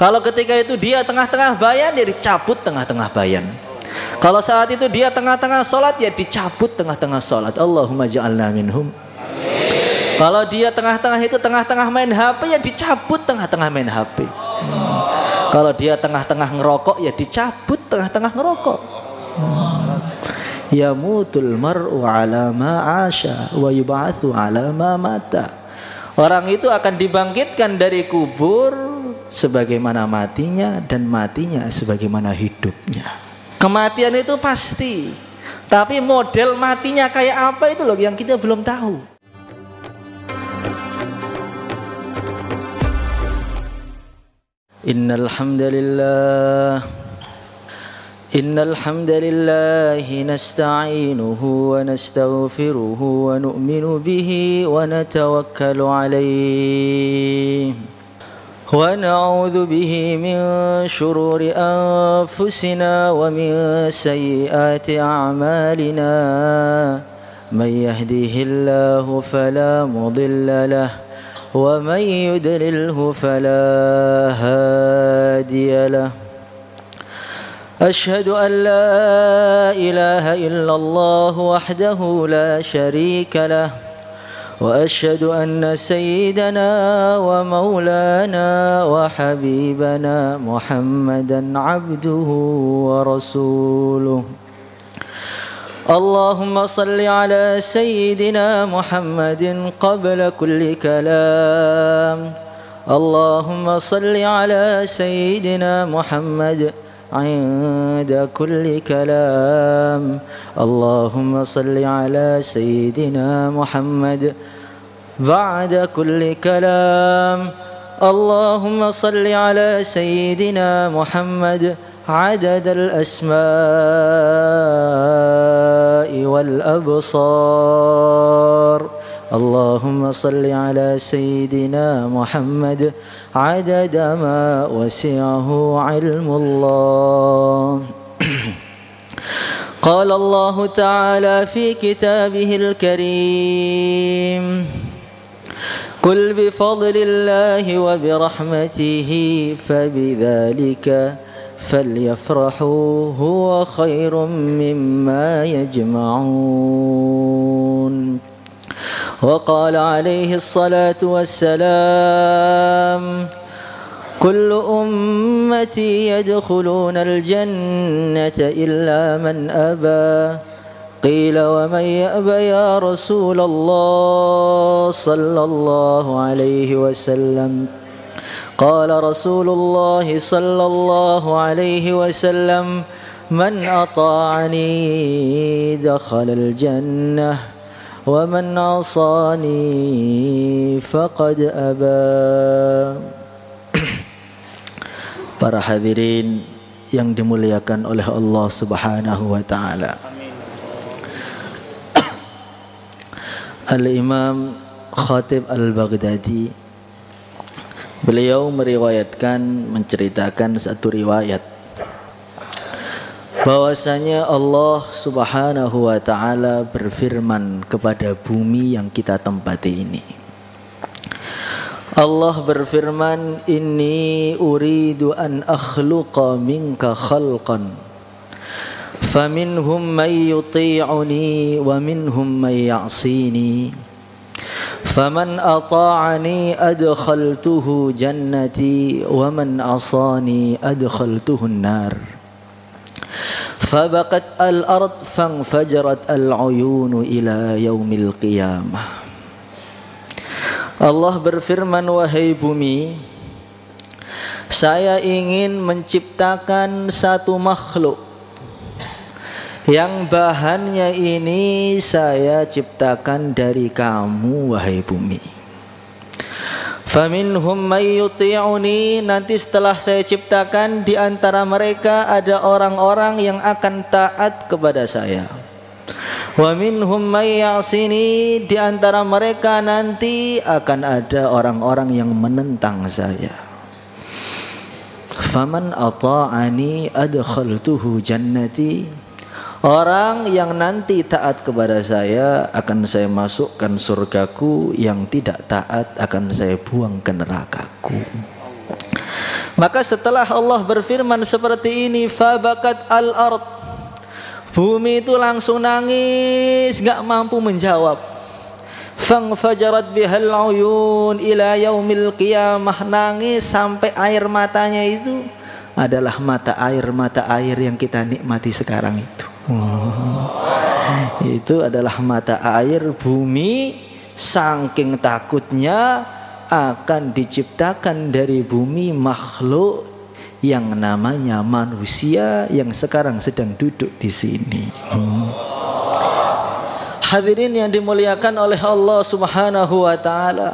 Kalau ketika itu dia tengah-tengah bayan, ya dicabut tengah-tengah bayan. Kalau saat itu dia tengah-tengah sholat, ya dicabut tengah-tengah sholat. Allahumma ja'alna minhum. Kalau dia tengah-tengah itu tengah-tengah main HP, ya dicabut tengah-tengah main HP. Kalau dia tengah-tengah ngerokok, ya dicabut tengah-tengah ngerokok. Yamutul mar'u ala ma 'asha wa yub'atsu ala ma mata. Orang itu akan dibangkitkan dari kubur sebagaimana matinya, dan matinya sebagaimana hidupnya. Kematian itu pasti, tapi model matinya kayak apa itu loh yang kita belum tahu. Innal hamdalillah nasta'inuhu wa nastaghfiruhu wa nu'minu bihi wa natawakkalu alayhi wa na'udzu bihi min shururi anfusina wa min sayyiati a'malina man yahdihillahu fala mudilla lahu wa man yudlilhu fala hadiya lahu. أشهد أن لا إله إلا الله وحده لا شريك له وأشهد أن سيدنا ومولانا وحبيبنا محمدا عبده ورسوله. اللهم صل على سيدنا محمد قبل كل كلام. اللهم صل على سيدنا محمد عند كل كلام. اللهم صل على سيدنا محمد بعد كل كلام. اللهم صل على سيدنا محمد عدد الأسماء والأبصار. اللهم صل على سيدنا محمد عدد ما وسعه علم الله. قال الله تعالى في كتابه الكريم: قل بفضل الله وبرحمته فبذلك فليفرحوا هو خير مما يجمعون. وقال عليه الصلاة والسلام: كل أمتي يدخلون الجنة إلا من أبى. قيل ومن يأبى يا رسول الله صلى الله عليه وسلم؟ قال رسول الله صلى الله عليه وسلم: من أطاعني دخل الجنة ومن عصاني فقد أبى. Para hadirin yang dimuliakan oleh Allah Subhanahu wa taala. Al-Imam Khatib Al-Baghdadi, beliau menceritakan satu riwayat bahwasanya Allah Subhanahu wa taala berfirman kepada bumi yang kita tempati ini. Allah berfirman, inni uridu an akhluqa minka khalqan faminhum man yuti'uni wa minhum man ya'sini faman ata'ani adkhaltuhu jannati wa man asani adkhaltuhu an-nar. Fabaqat al-ard fanfajarat al-uyun ila yaumil qiyamah. Allah berfirman, wahai bumi, saya ingin menciptakan satu makhluk yang bahannya ini saya ciptakan dari kamu, wahai bumi. Faminhum may yuti'uni, nanti setelah saya ciptakan di antara mereka ada orang-orang yang akan taat kepada saya. Wa minhum may ya'sini, di antara mereka nanti akan ada orang-orang yang menentang saya. Faman ata'ani adkhaltuhu jannati, orang yang nanti taat kepada saya akan saya masukkan surgaku, yang tidak taat akan saya buang ke nerakaku. Maka setelah Allah berfirman seperti ini, fabakat al-ard, bumi itu langsung nangis, gak mampu menjawab. Fangfajarat bihal uyun ila yaumil qiyamah, nangis sampai air matanya itu adalah mata air yang kita nikmati sekarang itu. Itu adalah mata air bumi, saking takutnya akan diciptakan dari bumi makhluk yang namanya manusia yang sekarang sedang duduk di sini. Hadirin yang dimuliakan oleh Allah Subhanahu wa taala.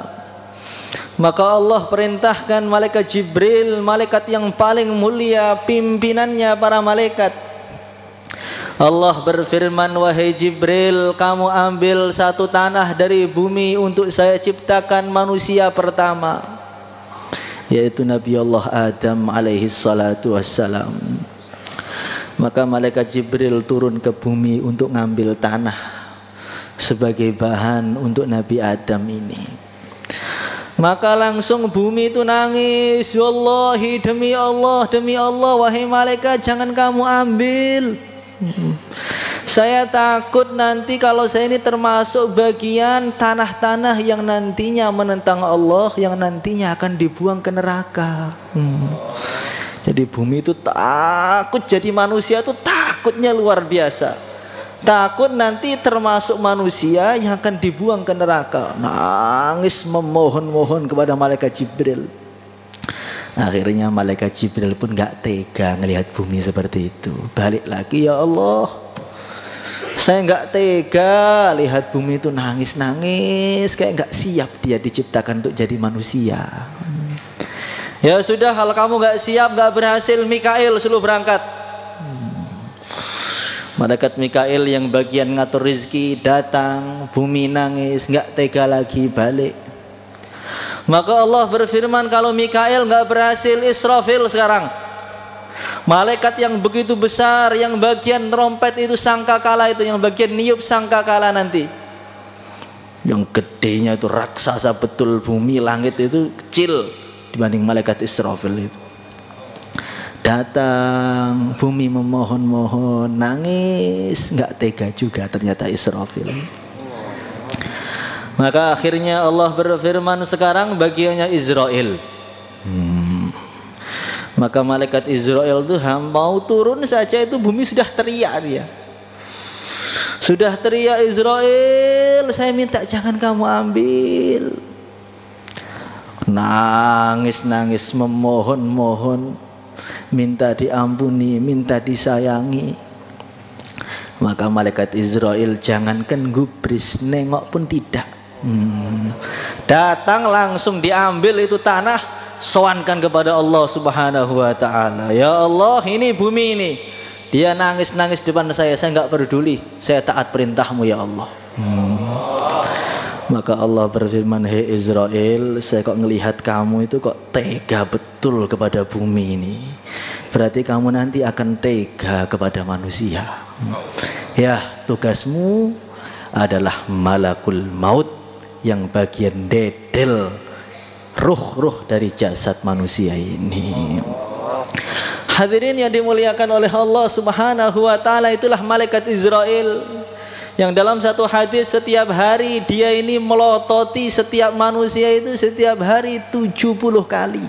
Maka Allah perintahkan malaikat Jibril, malaikat yang paling mulia, pimpinannya para malaikat. Allah berfirman, wahai Jibril, kamu ambil satu tanah dari bumi untuk saya ciptakan manusia pertama, yaitu Nabi Allah Adam alaihi salatu wassalam. Maka malaikat Jibril turun ke bumi untuk ngambil tanah sebagai bahan untuk Nabi Adam ini. Maka langsung bumi itu nangis, wallahi, demi Allah, wahai malaikat, jangan kamu ambil. Saya takut nanti kalau saya ini termasuk bagian tanah-tanah yang nantinya menentang Allah, yang nantinya akan dibuang ke neraka. Jadi bumi itu takut, jadi manusia itu takutnya luar biasa. Takut nanti termasuk manusia yang akan dibuang ke neraka. Nangis memohon-mohon kepada malaikat Jibril. Akhirnya malaikat Jibril pun gak tega ngelihat bumi seperti itu. Balik lagi, ya Allah, saya gak tega lihat bumi itu nangis-nangis, kayak gak siap dia diciptakan untuk jadi manusia. Ya sudah, kalau kamu gak siap, gak berhasil, Mikail suruh berangkat. Malaikat Mikail yang bagian ngatur rizki datang, bumi nangis, gak tega lagi, balik. Maka Allah berfirman, kalau Mikail gak berhasil, Israfil sekarang. Malaikat yang begitu besar, yang bagian trompet itu sangkakala itu, yang bagian niup sangkakala nanti. Yang gedenya itu raksasa betul, bumi langit itu kecil dibanding malaikat Israfil itu. Datang, bumi memohon-mohon, nangis, gak tega juga ternyata Israfil. Maka akhirnya Allah berfirman, sekarang bagiannya Israel. Maka malaikat Israel itu mau turun saja itu bumi sudah teriak dia. Sudah teriak, Israel, saya minta jangan kamu ambil. Nangis-nangis memohon-mohon, minta diampuni, minta disayangi. Maka malaikat Israel jangankan gubris, nengok pun tidak. Datang langsung diambil itu tanah, sowankan kepada Allah Subhanahu wa ta'ala. Ya Allah, ini bumi ini, dia nangis-nangis depan saya nggak peduli, saya taat perintahmu ya Allah. Maka Allah berfirman, hei Israel, saya kok ngelihat kamu itu kok tega betul kepada bumi ini, berarti kamu nanti akan tega kepada manusia. Ya, tugasmu adalah malakul maut, yang bagian dedel ruh-ruh dari jasad manusia ini. Hadirin yang dimuliakan oleh Allah Subhanahu wa ta'ala, itulah malaikat Israel yang dalam satu hadis setiap hari dia ini melototi setiap manusia itu setiap hari 70 kali.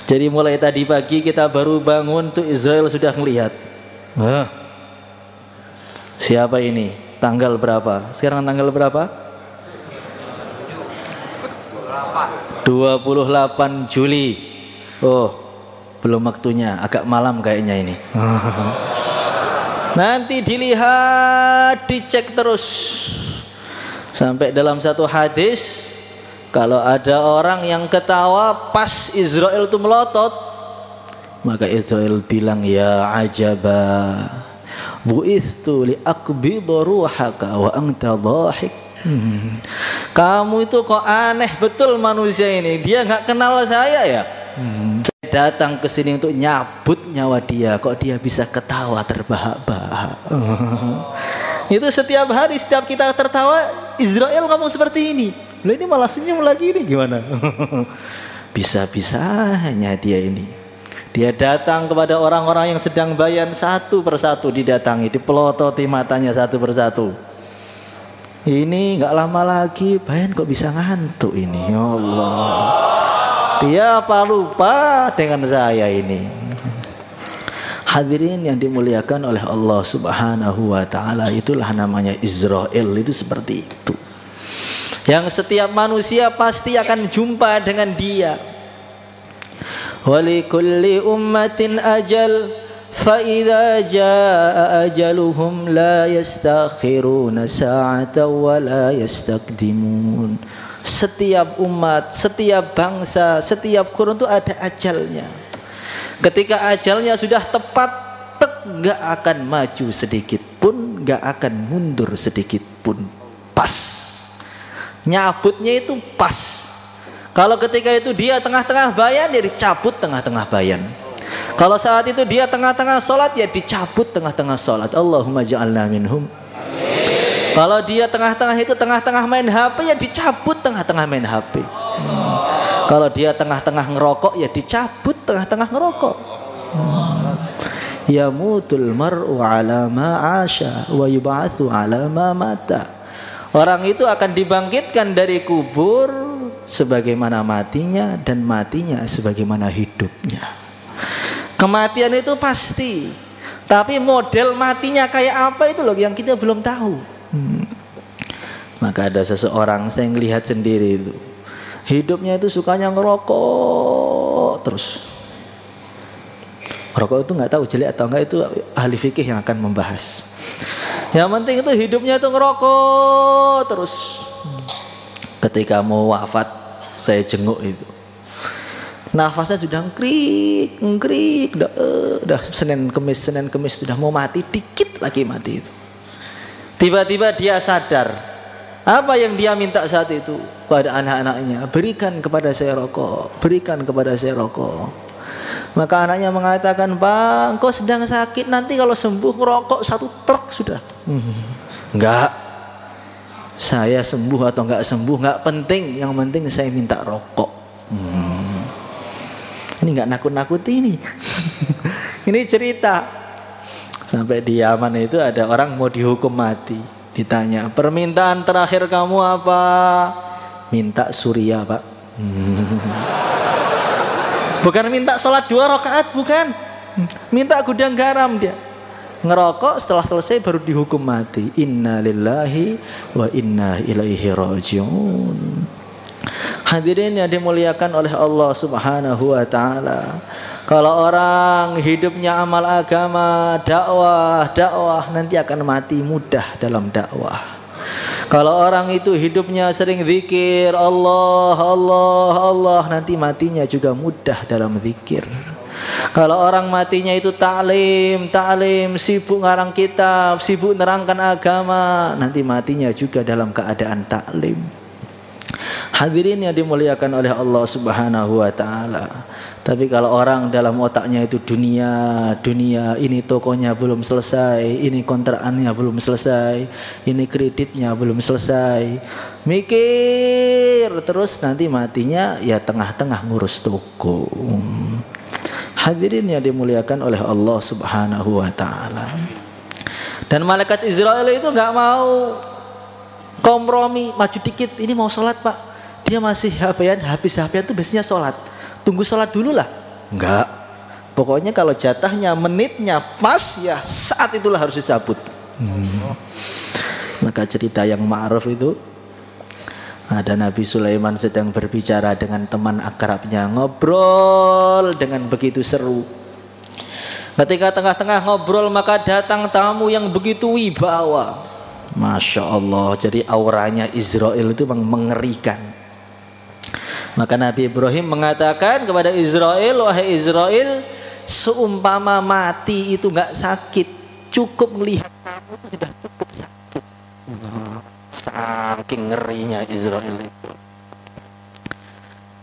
Jadi mulai tadi pagi kita baru bangun tuh Israel sudah ngelihat. Siapa ini? Tanggal berapa? Sekarang tanggal berapa? 28 Juli. Oh, belum waktunya, agak malam kayaknya ini. Nanti dilihat, dicek terus. Sampai dalam satu hadis, kalau ada orang yang ketawa pas Israel itu melotot, maka Israel bilang, ya ajaba, bu'ithtu li'aqbidha ruhaka wa anta dhahik. Kamu itu kok aneh betul manusia ini, dia gak kenal saya ya. Saya datang ke sini untuk nyabut nyawa dia, kok dia bisa ketawa terbahak-bahak. Itu setiap hari, setiap kita tertawa, Israel ngomong seperti ini. Loh, ini malah senyum lagi, ini gimana? Bisa-bisanya dia ini. Dia datang kepada orang-orang yang sedang bayan, satu persatu didatangi, dipelototi matanya satu persatu. Ini nggak lama lagi bayan kok bisa ngantuk ini, ya Allah. Dia apa lupa dengan saya ini. Hadirin yang dimuliakan oleh Allah Subhanahu wa taala, itulah namanya Israel, itu seperti itu. Yang setiap manusia pasti akan jumpa dengan dia. Walikulli ummatin ajal, fa idza jaa ajaluhum la yastakhiruna sa'atan wa la yastaqdimun. Setiap umat, setiap bangsa, setiap kurun itu ada ajalnya. Ketika ajalnya sudah tepat, gak akan maju sedikit pun, gak akan mundur sedikit pun. Pas. Nyabutnya itu pas. Kalau ketika itu dia tengah-tengah bayan, ya dicabut tengah-tengah bayan. Kalau saat itu dia tengah-tengah sholat, ya dicabut tengah-tengah sholat. Allahumma ja'alna minhum. Kalau dia tengah-tengah itu tengah-tengah main HP, ya dicabut tengah-tengah main HP. Kalau dia tengah-tengah ngerokok, ya dicabut tengah-tengah ngerokok. Yamutul mar'u ala ma 'asha wa yub'atsu ala ma mata. Orang itu akan dibangkitkan dari kubur sebagaimana matinya, dan matinya sebagaimana hidupnya. Kematian itu pasti, tapi model matinya kayak apa itu loh yang kita belum tahu. Maka ada seseorang, saya ngelihat sendiri itu, hidupnya itu sukanya ngerokok terus. Rokok itu nggak tahu jelek atau enggak, itu ahli fikih yang akan membahas. Yang penting itu hidupnya itu ngerokok terus. Ketika mau wafat, saya jenguk itu, nafasnya sudah ngkrik, udah Senin Kemis sudah mau mati, dikit lagi mati itu. Tiba-tiba dia sadar, apa yang dia minta saat itu kepada anak-anaknya, berikan kepada saya rokok, berikan kepada saya rokok. Maka anaknya mengatakan, Pak, engkau sedang sakit, nanti kalau sembuh ngerokok 1 truk sudah. Enggak, saya sembuh atau enggak sembuh enggak penting, yang penting saya minta rokok. Ini enggak nakut-nakuti ini. Ini cerita. Sampai di Yaman itu ada orang mau dihukum mati, ditanya, permintaan terakhir kamu apa? Minta surya, Pak. Bukan minta sholat 2 rakaat, bukan. Minta gudang garam dia. Ngerokok, setelah selesai baru dihukum mati. Inna lillahi wa inna ilaihi raji'un. Hadirin yang dimuliakan oleh Allah Subhanahu wa ta'ala, kalau orang hidupnya amal agama, dakwah, nanti akan mati mudah dalam dakwah. Kalau orang itu hidupnya sering zikir, Allah, nanti matinya juga mudah dalam zikir. Kalau orang matinya itu ta'lim, sibuk ngarang kitab, sibuk nerangkan agama, nanti matinya juga dalam keadaan ta'lim. Hadirin yang dimuliakan oleh Allah Subhanahu wa ta'ala. Tapi kalau orang dalam otaknya itu dunia, ini tokonya belum selesai, ini kontrakannya belum selesai, ini kreditnya belum selesai, mikir terus, nanti matinya ya tengah-tengah ngurus toko. Hadirin yang dimuliakan oleh Allah Subhanahu wa ta'ala. Dan malaikat Israel itu nggak mau kompromi, maju dikit, ini mau sholat Pak, dia masih habis itu biasanya sholat. Tunggu sholat dulu lah. Enggak. Pokoknya kalau jatahnya, menitnya pas, ya saat itulah harus dicabut. Maka cerita yang ma'ruf itu, ada Nabi Sulaiman sedang berbicara dengan teman akrabnya, ngobrol dengan begitu seru. Ketika tengah-tengah ngobrol, maka datang tamu yang begitu wibawa. Masya Allah, jadi auranya Israel itu mengerikan. Maka Nabi Ibrahim mengatakan kepada Israel, wahai Israel, seumpama mati itu enggak sakit, cukup melihat kamu itu sudah cukup sakit. Saking ngerinya Israel itu.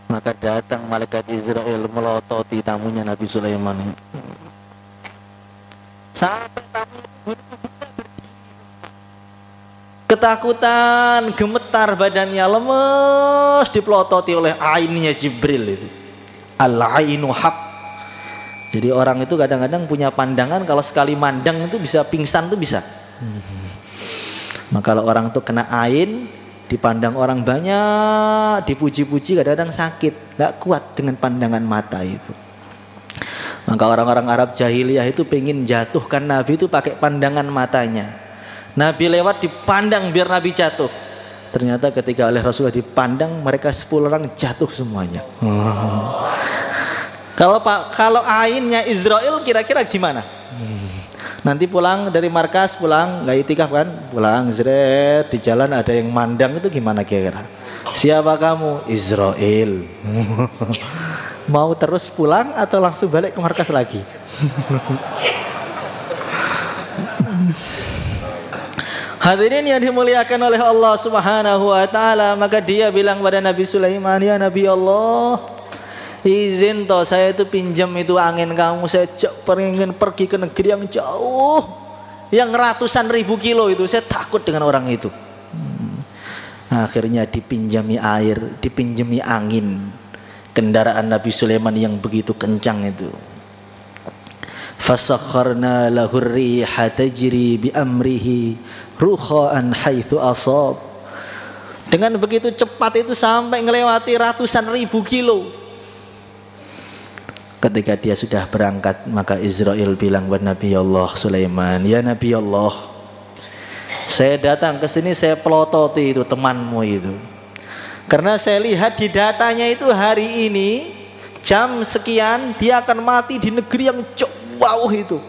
Maka datang malaikat Israel melototi tamunya Nabi Sulaiman itu. Sampai tamu itu ketakutan, gemetar badannya, lemes, dipelototi oleh ainnya Jibril itu. Al-ainu haq. Jadi orang itu kadang-kadang punya pandangan kalau sekali mandang itu bisa pingsan tuh bisa. Maka kalau orang itu kena ain, dipandang orang banyak, dipuji-puji, kadang-kadang sakit, nggak kuat dengan pandangan mata itu. Maka orang-orang Arab jahiliyah itu pengen jatuhkan Nabi itu pakai pandangan matanya. Nabi lewat dipandang biar Nabi jatuh. Ternyata ketika oleh Rasulullah dipandang, mereka 10 orang jatuh semuanya. Kalau ainnya Israel kira-kira gimana? Nanti pulang dari markas, pulang nggak itikaf kan? Pulang zret, di jalan ada yang mandang, itu gimana kira-kira? Siapa kamu? Israel. Mau terus pulang atau langsung balik ke markas lagi? Hadirin yang dimuliakan oleh Allah Subhanahu wa taala, maka dia bilang pada Nabi Sulaiman, "Ya Nabi Allah, izin toh saya itu pinjam itu angin kamu, saya pengen pergi ke negeri yang jauh, yang ratusan ribu kilo itu, saya takut dengan orang itu." Akhirnya dipinjami air, dipinjami angin, kendaraan Nabi Sulaiman yang begitu kencang itu. Fasakharna lahur riha tajri bi amrihi rukha'an haitsu asab. Dengan begitu cepat itu sampai melewati ratusan ribu kilo. Ketika dia sudah berangkat, maka Israel bilang kepada Nabi Allah Sulaiman, "Ya Nabi Allah, saya datang ke sini, saya pelototi itu temanmu itu. Karena saya lihat di datanya itu hari ini jam sekian dia akan mati di negeri yang jauh itu,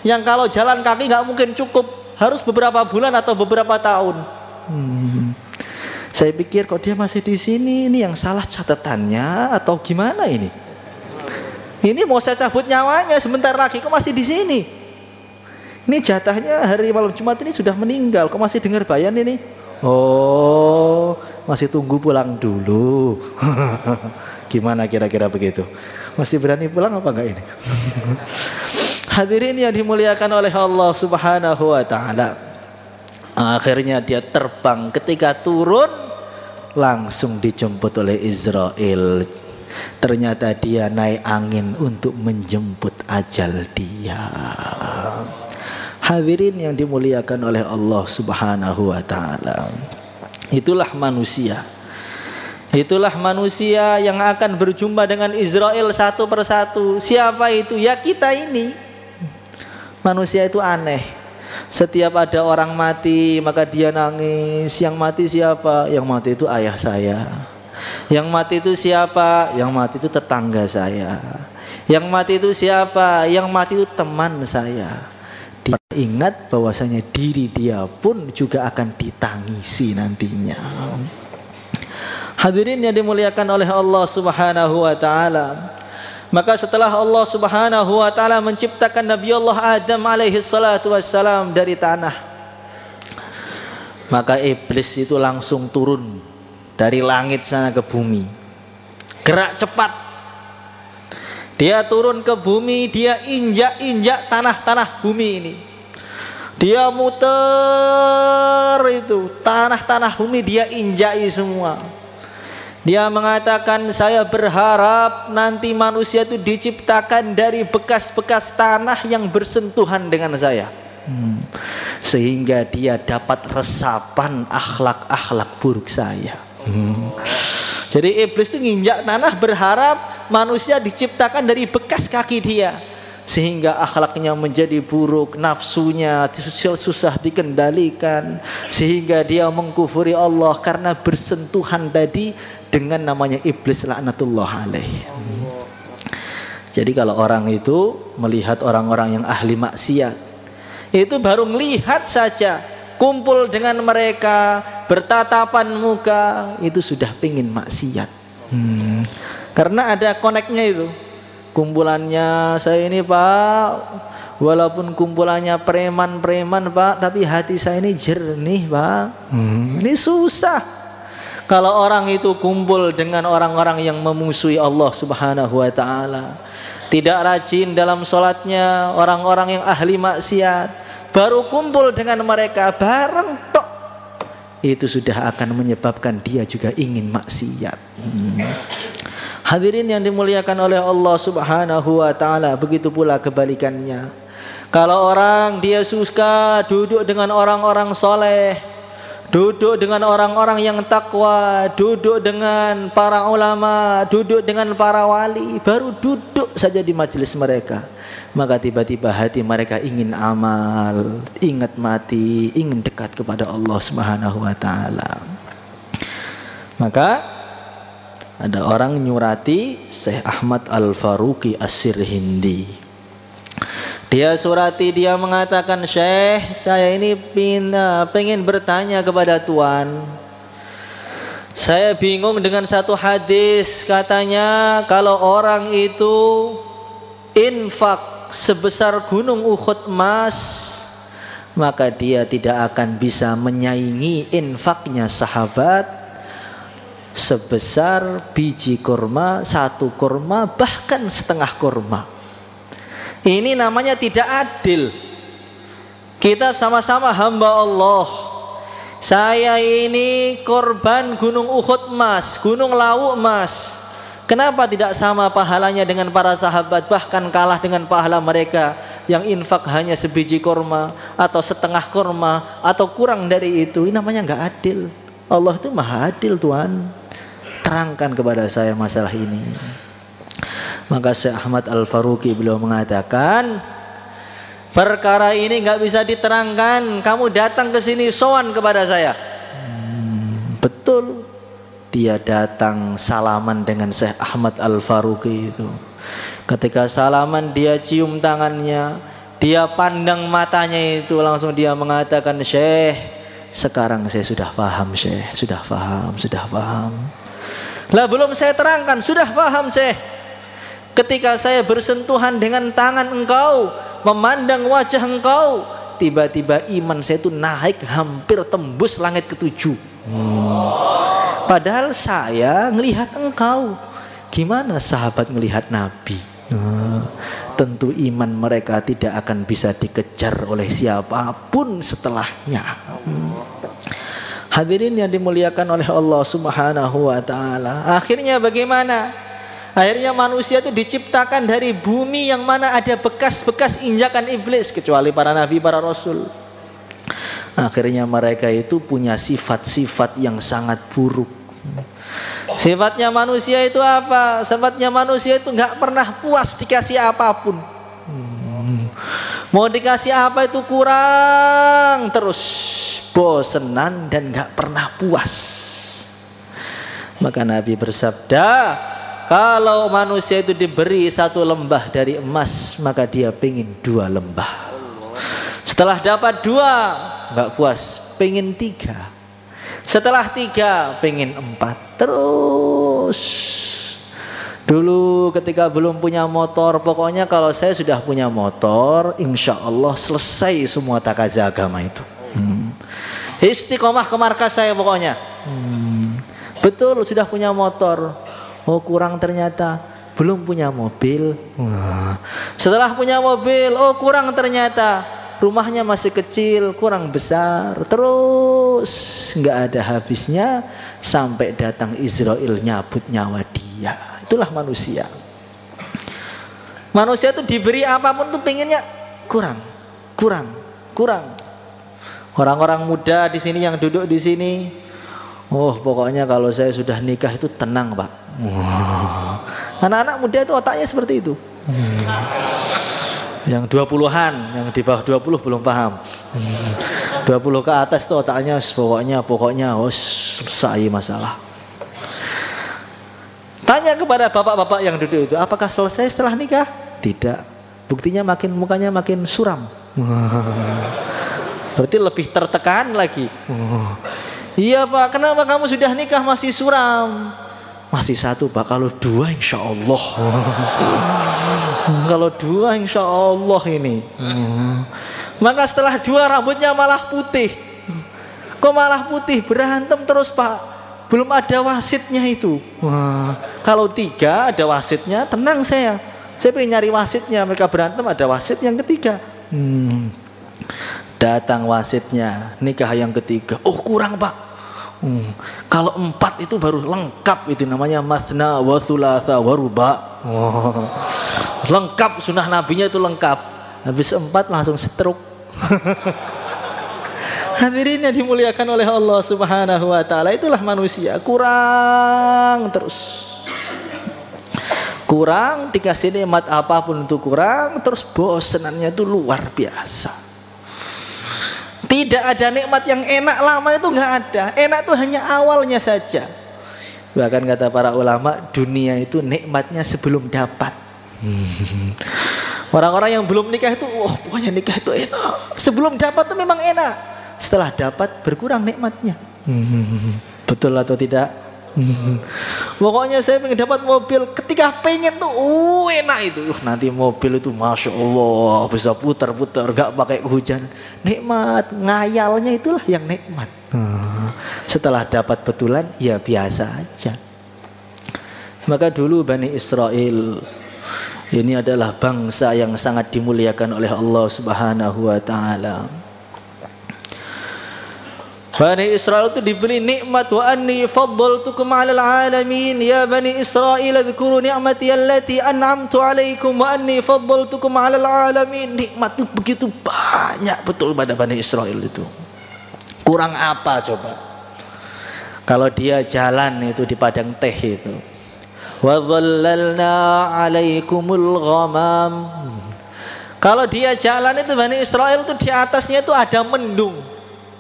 yang kalau jalan kaki nggak mungkin cukup, harus beberapa bulan atau beberapa tahun." Saya pikir kok dia masih di sini, ini yang salah catatannya atau gimana ini? Ini mau saya cabut nyawanya sebentar lagi, kok masih di sini? Ini jatahnya hari malam Jumat ini sudah meninggal, kok masih dengar bayan ini? Oh, masih tunggu pulang dulu. Gimana kira-kira begitu? Masih berani pulang apa enggak ini? Hadirin yang dimuliakan oleh Allah Subhanahu wa taala. Akhirnya dia terbang, ketika turun langsung dijemput oleh Israel. Ternyata dia naik angin untuk menjemput ajal dia. Hadirin yang dimuliakan oleh Allah Subhanahu wa taala. Itulah manusia. Itulah manusia yang akan berjumpa dengan Israel satu persatu. Siapa itu? Ya kita ini. Manusia itu aneh. Setiap ada orang mati maka dia nangis. Yang mati siapa? Yang mati itu ayah saya. Yang mati itu siapa? Yang mati itu tetangga saya. Yang mati itu siapa? Yang mati itu teman saya. Dia ingat bahwasanya diri dia pun juga akan ditangisi nantinya. Hadirin yang dimuliakan oleh Allah Subhanahu wa taala. Maka setelah Allah Subhanahu wa taala menciptakan Nabi Allah Adam alaihi salatu wassalam dari tanah, maka iblis itu langsung turun dari langit sana ke bumi. Gerak cepat. Dia turun ke bumi, dia injak-injak tanah-tanah bumi ini. Dia muter itu, tanah-tanah bumi dia injai semua. Dia mengatakan, saya berharap nanti manusia itu diciptakan dari bekas-bekas tanah yang bersentuhan dengan saya. Sehingga dia dapat resapan akhlak-akhlak buruk saya. Jadi iblis itu nginjak tanah berharap manusia diciptakan dari bekas kaki dia. Sehingga akhlaknya menjadi buruk, nafsunya susah dikendalikan, sehingga dia mengkufuri Allah karena bersentuhan tadi dengan namanya iblis laknatullah alaih. Jadi kalau orang itu melihat orang-orang yang ahli maksiat, itu baru melihat saja, kumpul dengan mereka, bertatapan muka, itu sudah pingin maksiat. Karena ada koneknya itu. Kumpulannya saya ini Pak, walaupun kumpulannya preman-preman Pak, tapi hati saya ini jernih Pak. Ini susah. Kalau orang itu kumpul dengan orang-orang yang memusuhi Allah Subhanahu wa ta'ala, tidak rajin dalam sholatnya, orang-orang yang ahli maksiat, baru kumpul dengan mereka bareng tok, itu sudah akan menyebabkan dia juga ingin maksiat. Hadirin yang dimuliakan oleh Allah Subhanahu wa taala, begitu pula kebalikannya. Kalau orang dia suka duduk dengan orang-orang soleh, duduk dengan orang-orang yang takwa, duduk dengan para ulama, duduk dengan para wali, baru duduk saja di majelis mereka, maka tiba-tiba hati mereka ingin amal, ingat mati, ingin dekat kepada Allah Subhanahu wa taala. Maka ada orang nyurati Syekh Ahmad Al-Faruqi As-Sirhindi. Dia surati, dia mengatakan, Syekh, saya ini pengen bertanya kepada Tuan. Saya bingung dengan satu hadis, katanya kalau orang itu infak sebesar gunung Uhud emas, maka dia tidak akan bisa menyaingi infaknya sahabat sebesar biji kurma, satu kurma, bahkan setengah kurma. Ini namanya tidak adil. Kita sama-sama hamba Allah. Saya ini korban gunung Uhud emas, gunung Lawu emas. Kenapa tidak sama pahalanya dengan para sahabat, bahkan kalah dengan pahala mereka yang infak hanya sebiji kurma atau setengah kurma atau kurang dari itu? Ini namanya nggak adil. Allah itu maha adil, Tuhan. Terangkan kepada saya masalah ini. Maka Syekh Ahmad Al-Faruqi beliau mengatakan, perkara ini nggak bisa diterangkan. Kamu datang ke sini sowan kepada saya. Betul. Dia datang salaman dengan Syekh Ahmad Al-Faruqi itu. Ketika salaman, dia cium tangannya, dia pandang matanya itu, langsung dia mengatakan, Syekh, sekarang saya sudah paham, Syekh, sudah paham. Lah belum saya terangkan, sudah paham, Syekh. Ketika saya bersentuhan dengan tangan engkau, memandang wajah engkau, tiba-tiba iman saya itu naik hampir tembus langit ketujuh. Padahal saya melihat engkau. Gimana sahabat melihat Nabi? Tentu iman mereka tidak akan bisa dikejar oleh siapapun setelahnya. Hadirin yang dimuliakan oleh Allah Subhanahu wa taala. Akhirnya bagaimana? Akhirnya manusia itu diciptakan dari bumi yang mana ada bekas-bekas injakan iblis, kecuali para nabi, para rasul. Akhirnya mereka itu punya sifat-sifat yang sangat buruk. Sifatnya manusia itu apa? Sifatnya manusia itu nggak pernah puas dikasih apapun. Mau dikasih apa itu kurang terus, bosenan dan nggak pernah puas. Maka Nabi bersabda, kalau manusia itu diberi satu lembah dari emas, maka dia pengen 2 lembah. Setelah dapat 2, nggak puas, pengen 3. Setelah 3, pengen 4. Terus. Dulu ketika belum punya motor, pokoknya kalau saya sudah punya motor, insya Allah selesai semua takaza agama itu. Istiqomah ke markas saya pokoknya. Betul, sudah punya motor. Oh kurang ternyata, belum punya mobil. Setelah punya mobil, oh kurang ternyata, rumahnya masih kecil, kurang besar. Terus nggak ada habisnya sampai datang Israel nyabut nyawa dia. Itulah manusia. Manusia itu diberi apapun tuh pengennya kurang. Orang-orang muda di sini yang duduk di sini, oh pokoknya kalau saya sudah nikah itu tenang, Pak. Anak-anak muda itu otaknya seperti itu. Yang 20-an, yang di bawah 20 belum paham. 20 ke atas itu otaknya pokoknya selesai masalah. Tanya kepada bapak-bapak yang duduk itu, apakah selesai setelah nikah? Tidak. Buktinya mukanya makin suram. Berarti lebih tertekan lagi. Iya Pak, kenapa kamu sudah nikah masih suram? Masih 1 Pak, kalau 2 insya Allah. Kalau 2 insya Allah ini. Maka setelah 2 rambutnya malah putih. Kok malah putih? Berantem terus Pak. Belum ada wasitnya itu. Kalau 3 ada wasitnya, tenang saya. Saya pengen nyari wasitnya. Mereka berantem, ada wasit yang ketiga. Datang wasitnya, nikah yang ketiga. Oh kurang Pak. Kalau 4 itu baru lengkap, itu namanya mathna wa thulatha wa ruba. Lengkap, sunnah nabinya itu lengkap. Habis 4 langsung stroke. Hadirin yang dimuliakan oleh Allah Subhanahu wa taala, itulah manusia, kurang terus. Kurang, dikasih nikmat apapun itu kurang, terus bosenannya itu luar biasa. Tidak ada nikmat yang enak lama itu nggak ada. Enak itu hanya awalnya saja. Bahkan kata para ulama, dunia itu nikmatnya sebelum dapat. Orang-orang yang belum nikah itu, pokoknya nikah itu enak. Sebelum dapat itu memang enak. Setelah dapat berkurang nikmatnya. Betul atau tidak? Pokoknya saya pengen dapat mobil, ketika pengen tuh enak itu. Nanti mobil itu Masya Allah bisa putar-putar, gak pakai hujan. Nikmat, ngayalnya itulah yang nikmat. Setelah dapat betulan, ya biasa aja. Maka dulu Bani Israel ini adalah bangsa yang sangat dimuliakan oleh Allah Subhanahu wa taala. Bani Israel itu diberi nikmat, wa anni faddaltukum 'alal 'alamin. Ya Bani Israel, dzkuru ni'mati allati an'amtu 'alaikum wa anni faddaltukum 'alal 'alamin. Nikmat itu begitu banyak betul pada Bani Israel itu. Kurang apa coba? Kalau dia jalan itu di padang teh itu, wa dhallalna 'alaikumul ghamam. Kalau dia jalan itu Bani Israel itu di atasnya itu ada mendung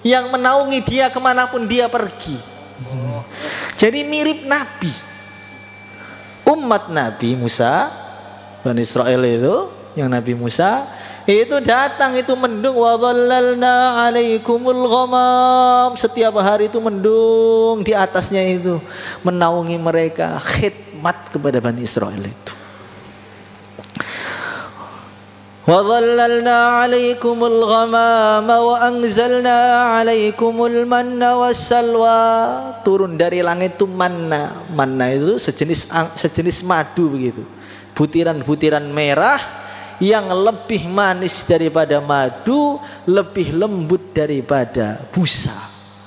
yang menaungi dia kemanapun dia pergi. Jadi mirip Nabi, umat Nabi Musa, Bani Israel itu, yang Nabi Musa itu datang itu mendung, wa dhallalna 'alaikumul ghamam. Setiap hari itu mendung di atasnya itu menaungi mereka, khidmat kepada Bani Israel itu. Wa dhallalna 'alaikumul ghamama wa anzalna 'alaikumul manna wassalwa. Turun dari langit itu manna. Manna itu sejenis madu begitu. Butiran-butiran merah yang lebih manis daripada madu, lebih lembut daripada busa.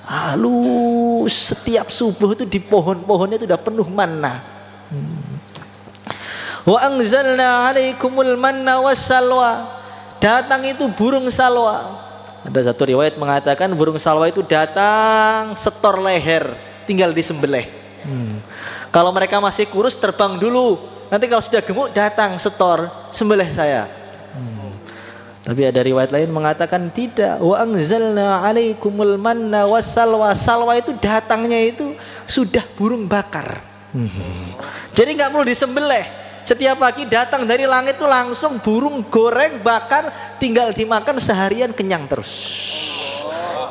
Halus, setiap subuh itu di pohon-pohonnya itu udah penuh manna. Wa anzalna 'alaikumul manna wassalwa. Datang itu burung salwa. Ada satu riwayat mengatakan burung salwa itu datang setor leher, tinggal disembelih. Kalau mereka masih kurus terbang dulu. Nanti kalau sudah gemuk datang setor, sembelih saya. Tapi ada riwayat lain mengatakan tidak. Wa anzalna 'alaikumul manna wassalwa. Salwa itu datangnya itu sudah burung bakar. Jadi nggak perlu disembelih. Setiap pagi datang dari langit itu langsung burung goreng bakar, tinggal dimakan seharian kenyang terus.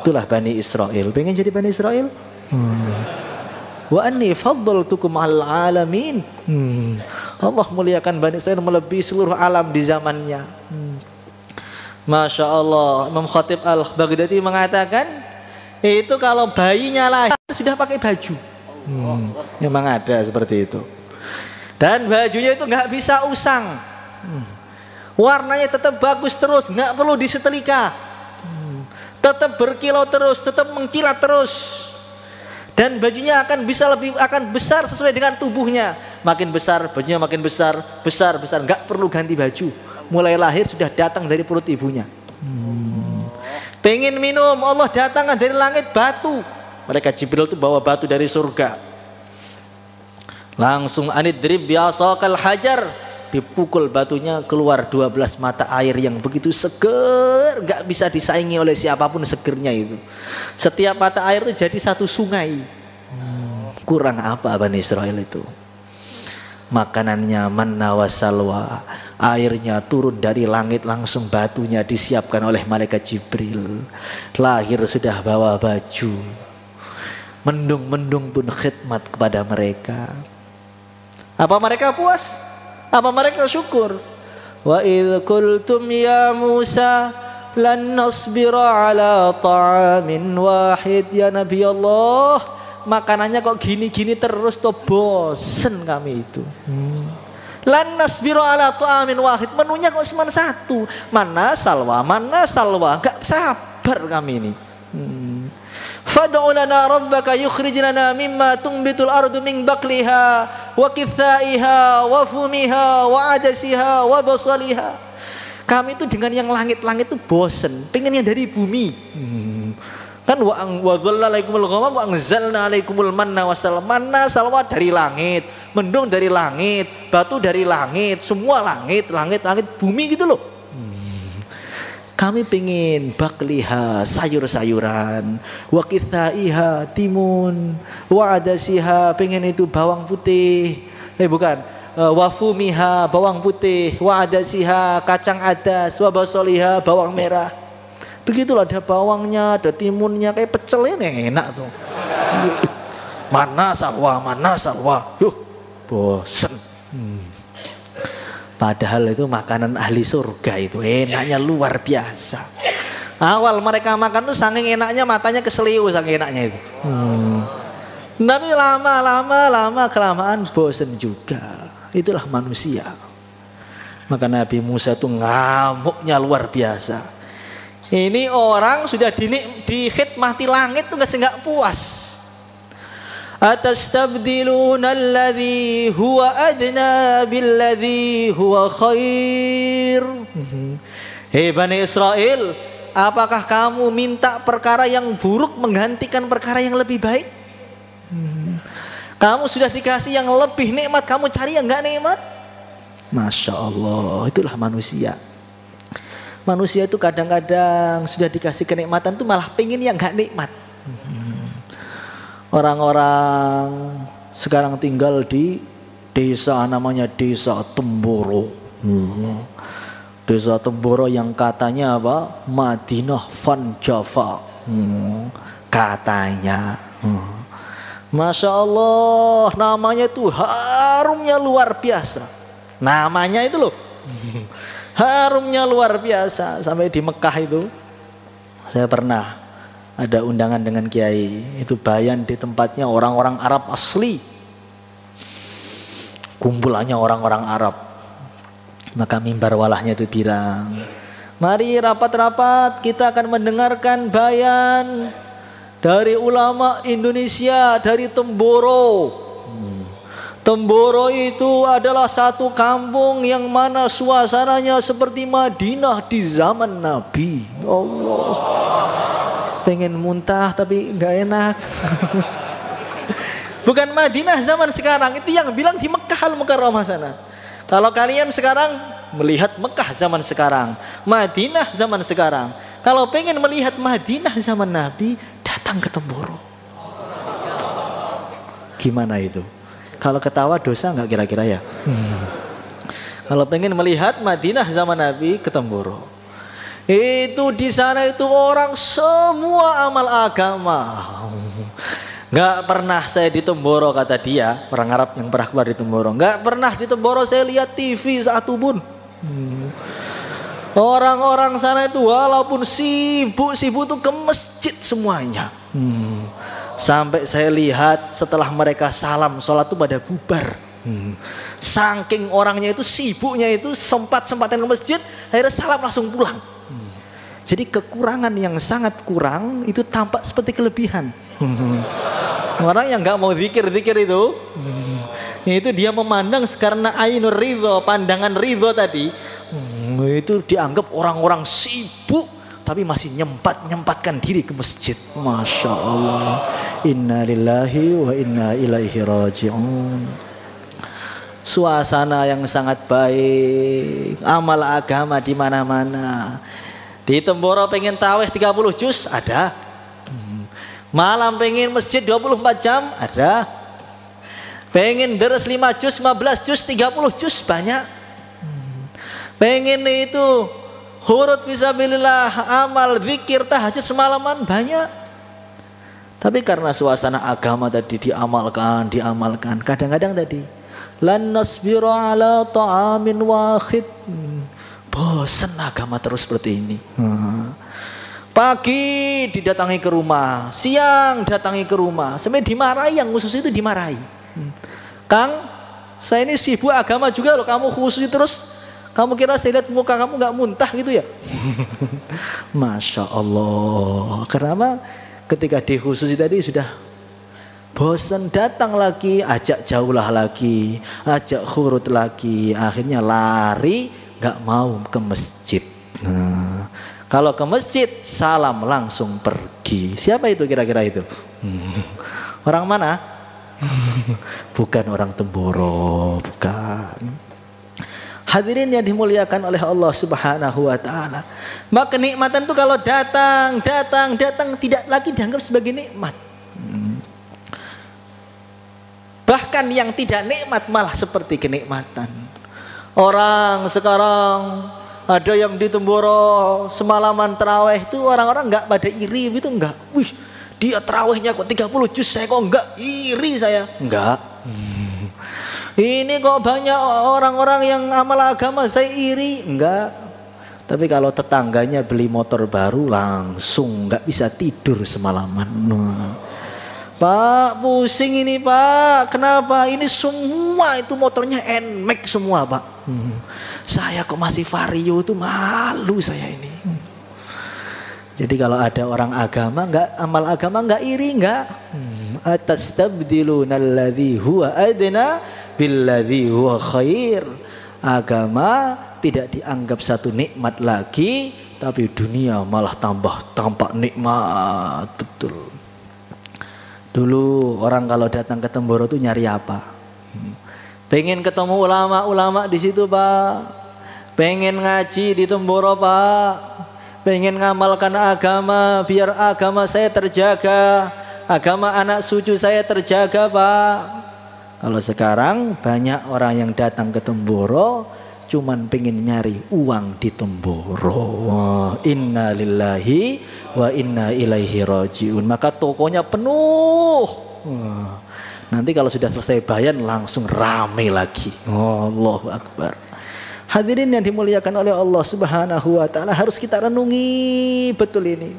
Itulah Bani Israel. Pengen jadi Bani Israel? Wa anni faddaltukum 'alal 'alamin. Allah muliakan Bani Israel melebihi seluruh alam di zamannya. Masya Allah. Imam Khatib Al-Baghdadi mengatakan itu kalau bayinya lahir sudah pakai baju. Memang ada seperti itu. Dan bajunya itu nggak bisa usang, warnanya tetap bagus terus, nggak perlu disetrika, tetap berkilau terus, tetap mengkilat terus. Dan bajunya akan besar sesuai dengan tubuhnya. Makin besar bajunya makin besar, nggak perlu ganti baju. Mulai lahir sudah datang dari perut ibunya. Pengen minum, Allah datang dari langit batu. Mereka Jibril itu bawa batu dari surga. Langsung anidrib biasakal hajar, dipukul batunya, keluar 12 mata air yang begitu seger, gak bisa disaingi oleh siapapun segernya itu. Setiap mata air itu jadi satu sungai. Kurang apa Bani Israel itu? Makanannya manna wassalwa, airnya turun dari langit, langsung batunya disiapkan oleh malaikat Jibril. Lahir sudah bawa baju, mendung-mendung pun khidmat kepada mereka. Apa mereka puas? Apa mereka syukur? Wa idh qultum ya Musa lan nasbira ala ta'amin wahid. Ya Nabi Allah, makanannya kok gini-gini terus tuh, bosen kami itu. Lan nasbira ala ta'amin wahid, menunya kok cuma satu, mana salwa, gak sabar kami ini. Fad'u lana rabbaka yukhrij lana mimma tunbitul ardu min baqliha wa kithaiha wa fumiha wa adasiha wa basaliha. Kami itu dengan yang langit-langit itu bosen, pengen yang dari bumi. Kan wa dzallalaikumul ghamam wa anzalna alaikumul manna wassalwa. Manna salwa dari langit, mendung dari langit, batu dari langit, semua langit, bumi gitu loh. Kami pengen bakliha, sayur-sayuran, wa kithaiha, timun, wa adasiha, pengen itu bawang putih. Wa fumiha, bawang putih, wa adasiha, kacang adas, wa basoliha, bawang merah. Begitulah, ada bawangnya, ada timunnya, kayak pecel ini enak tuh. Mana salwa. Bosen. Padahal itu makanan ahli surga, itu enaknya luar biasa. Awal mereka makan tuh saking enaknya matanya keseliu saking enaknya itu. Tapi lama kelamaan bosen juga. Itulah manusia. Maka Nabi Musa tuh ngamuknya luar biasa. Ini orang sudah dikhidmati langit tuh nggak puas. Atastabdiluna alladhi huwa adna billadhi huwa khair. Hei Bani Israel, apakah kamu minta perkara yang buruk menggantikan perkara yang lebih baik? Kamu sudah dikasih yang lebih nikmat, kamu cari yang gak nikmat? Masya Allah, itulah manusia. Manusia itu kadang-kadang sudah dikasih kenikmatan itu malah pengen yang gak nikmat. Orang-orang sekarang tinggal di desa namanya Desa Temboro. Desa Temboro yang katanya apa? Madinah Van Java. Katanya. Masya Allah, namanya itu harumnya luar biasa. Namanya itu loh. Harumnya luar biasa. Sampai di Mekah itu saya pernah ada undangan dengan kiai, itu bayan di tempatnya orang-orang Arab asli, kumpulannya orang-orang Arab. Maka mimbar walahnya itu bilang, mari rapat-rapat, kita akan mendengarkan bayan dari ulama Indonesia, dari Temboro. Temboro itu adalah satu kampung yang mana suasananya seperti Madinah di zaman Nabi. Allah, pengen muntah tapi nggak enak. Bukan Madinah zaman sekarang, itu yang bilang di Mekah Al-Mukarramah sana. Kalau kalian sekarang melihat Mekah zaman sekarang, Madinah zaman sekarang, kalau pengen melihat Madinah zaman Nabi, datang ke Temboro. Gimana itu? Kalau ketawa dosa nggak kira-kira ya? Kalau pengen melihat Madinah zaman Nabi, ke Temboro. Itu di sana itu orang semua amal agama. Nggak pernah saya di Temboro, kata dia, orang Arab yang pernah keluar di Temboro. Nggak pernah di Temboro saya lihat TV satu pun. Orang-orang sana itu walaupun sibuk tuh ke masjid semuanya. Sampai saya lihat setelah mereka salam sholat tuh pada bubar. Saking orangnya itu sibuknya itu sempat-sempatan ke masjid, akhirnya salam langsung pulang. Jadi kekurangan yang sangat kurang itu tampak seperti kelebihan. Orang yang nggak mau zikir itu dia memandang karena ainur ridho, pandangan ridho tadi, itu dianggap orang-orang sibuk tapi masih nyempatkan diri ke masjid. Masya Allah. Inna lillahi wa inna ilaihi raji'un. Suasana yang sangat baik, amal agama di mana-mana. Di Temboro pengen taweh 30 juz ada. Malam pengen masjid 24 jam ada. Pengen deres 5 juz, 15 juz, 30 juz banyak. Pengen itu hurut fisabilillah, amal, zikir, tahajud semalaman banyak. Tapi karena suasana agama tadi diamalkan. Kadang-kadang tadi lan nasbiru ala ta'amin wahid. Bosan agama terus seperti ini. Pagi didatangi ke rumah, siang datangi ke rumah, sampai dimarahi, yang khusus itu dimarahi. Kang, saya ini sibuk agama juga loh, kamu khusus terus. Kamu kira saya lihat muka kamu gak muntah gitu ya? Masya Allah. Kenapa? Ketika dikhususi tadi sudah bosan, datang lagi, ajak jauhlah lagi, ajak khurut lagi, akhirnya lari, nggak mau ke masjid. Nah, kalau ke masjid salam langsung pergi. Siapa itu kira-kira itu? Orang mana? Bukan orang Temboro, bukan. Hadirin yang dimuliakan oleh Allah Subhanahu wa taala. Maka kenikmatan itu kalau datang tidak lagi dianggap sebagai nikmat. Bahkan yang tidak nikmat malah seperti kenikmatan. Orang sekarang ada yang di Temboro semalaman tarawih itu orang-orang enggak pada iri gitu, enggak. Wih, dia tarawihnya kok 30 juz, saya kok enggak, iri saya. Enggak. Ini kok banyak orang-orang yang amal agama, saya iri. Enggak. Tapi kalau tetangganya beli motor baru langsung enggak bisa tidur semalaman. Pak, pusing ini Pak. Kenapa? Ini semua itu motornya NMAX semua Pak. Saya kok masih Vario, itu malu saya ini. Jadi kalau ada orang agama enggak, amal agama enggak iri, enggak. Atastabdiluna alladzi huwa adna billadzi huwa khair. Agama tidak dianggap satu nikmat lagi, tapi dunia malah tampak nikmat. Betul. Dulu orang kalau datang ke Temboro tuh nyari apa? Pengen ketemu ulama-ulama di situ Pak. Pengen ngaji di Temboro Pak. Pengen ngamalkan agama biar agama saya terjaga, agama anak cucu saya terjaga Pak. Kalau sekarang banyak orang yang datang ke Temboro cuman pengen nyari uang di Temboro. Inna lillahi wa inna ilaihi rajiun. Maka tokonya penuh. Nanti kalau sudah selesai bayan langsung rame lagi. Allahu Akbar. Hadirin yang dimuliakan oleh Allah Subhanahu wa taala, harus kita renungi betul ini.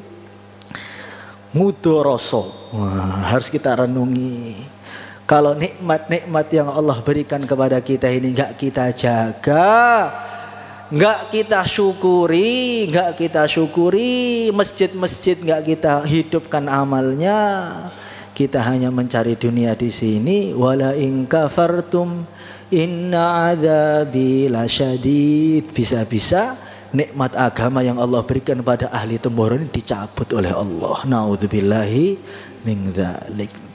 Mudoroso. Harus kita renungi. Kalau nikmat-nikmat yang Allah berikan kepada kita ini enggak kita jaga, enggak kita syukuri, masjid-masjid enggak kita hidupkan amalnya, kita hanya mencari dunia di sini. Wala in kafartum inna adzabi lasyadid. Bisa-bisa nikmat agama yang Allah berikan pada ahli Temboro ini dicabut oleh Allah. Naudzubillahi min dzalik.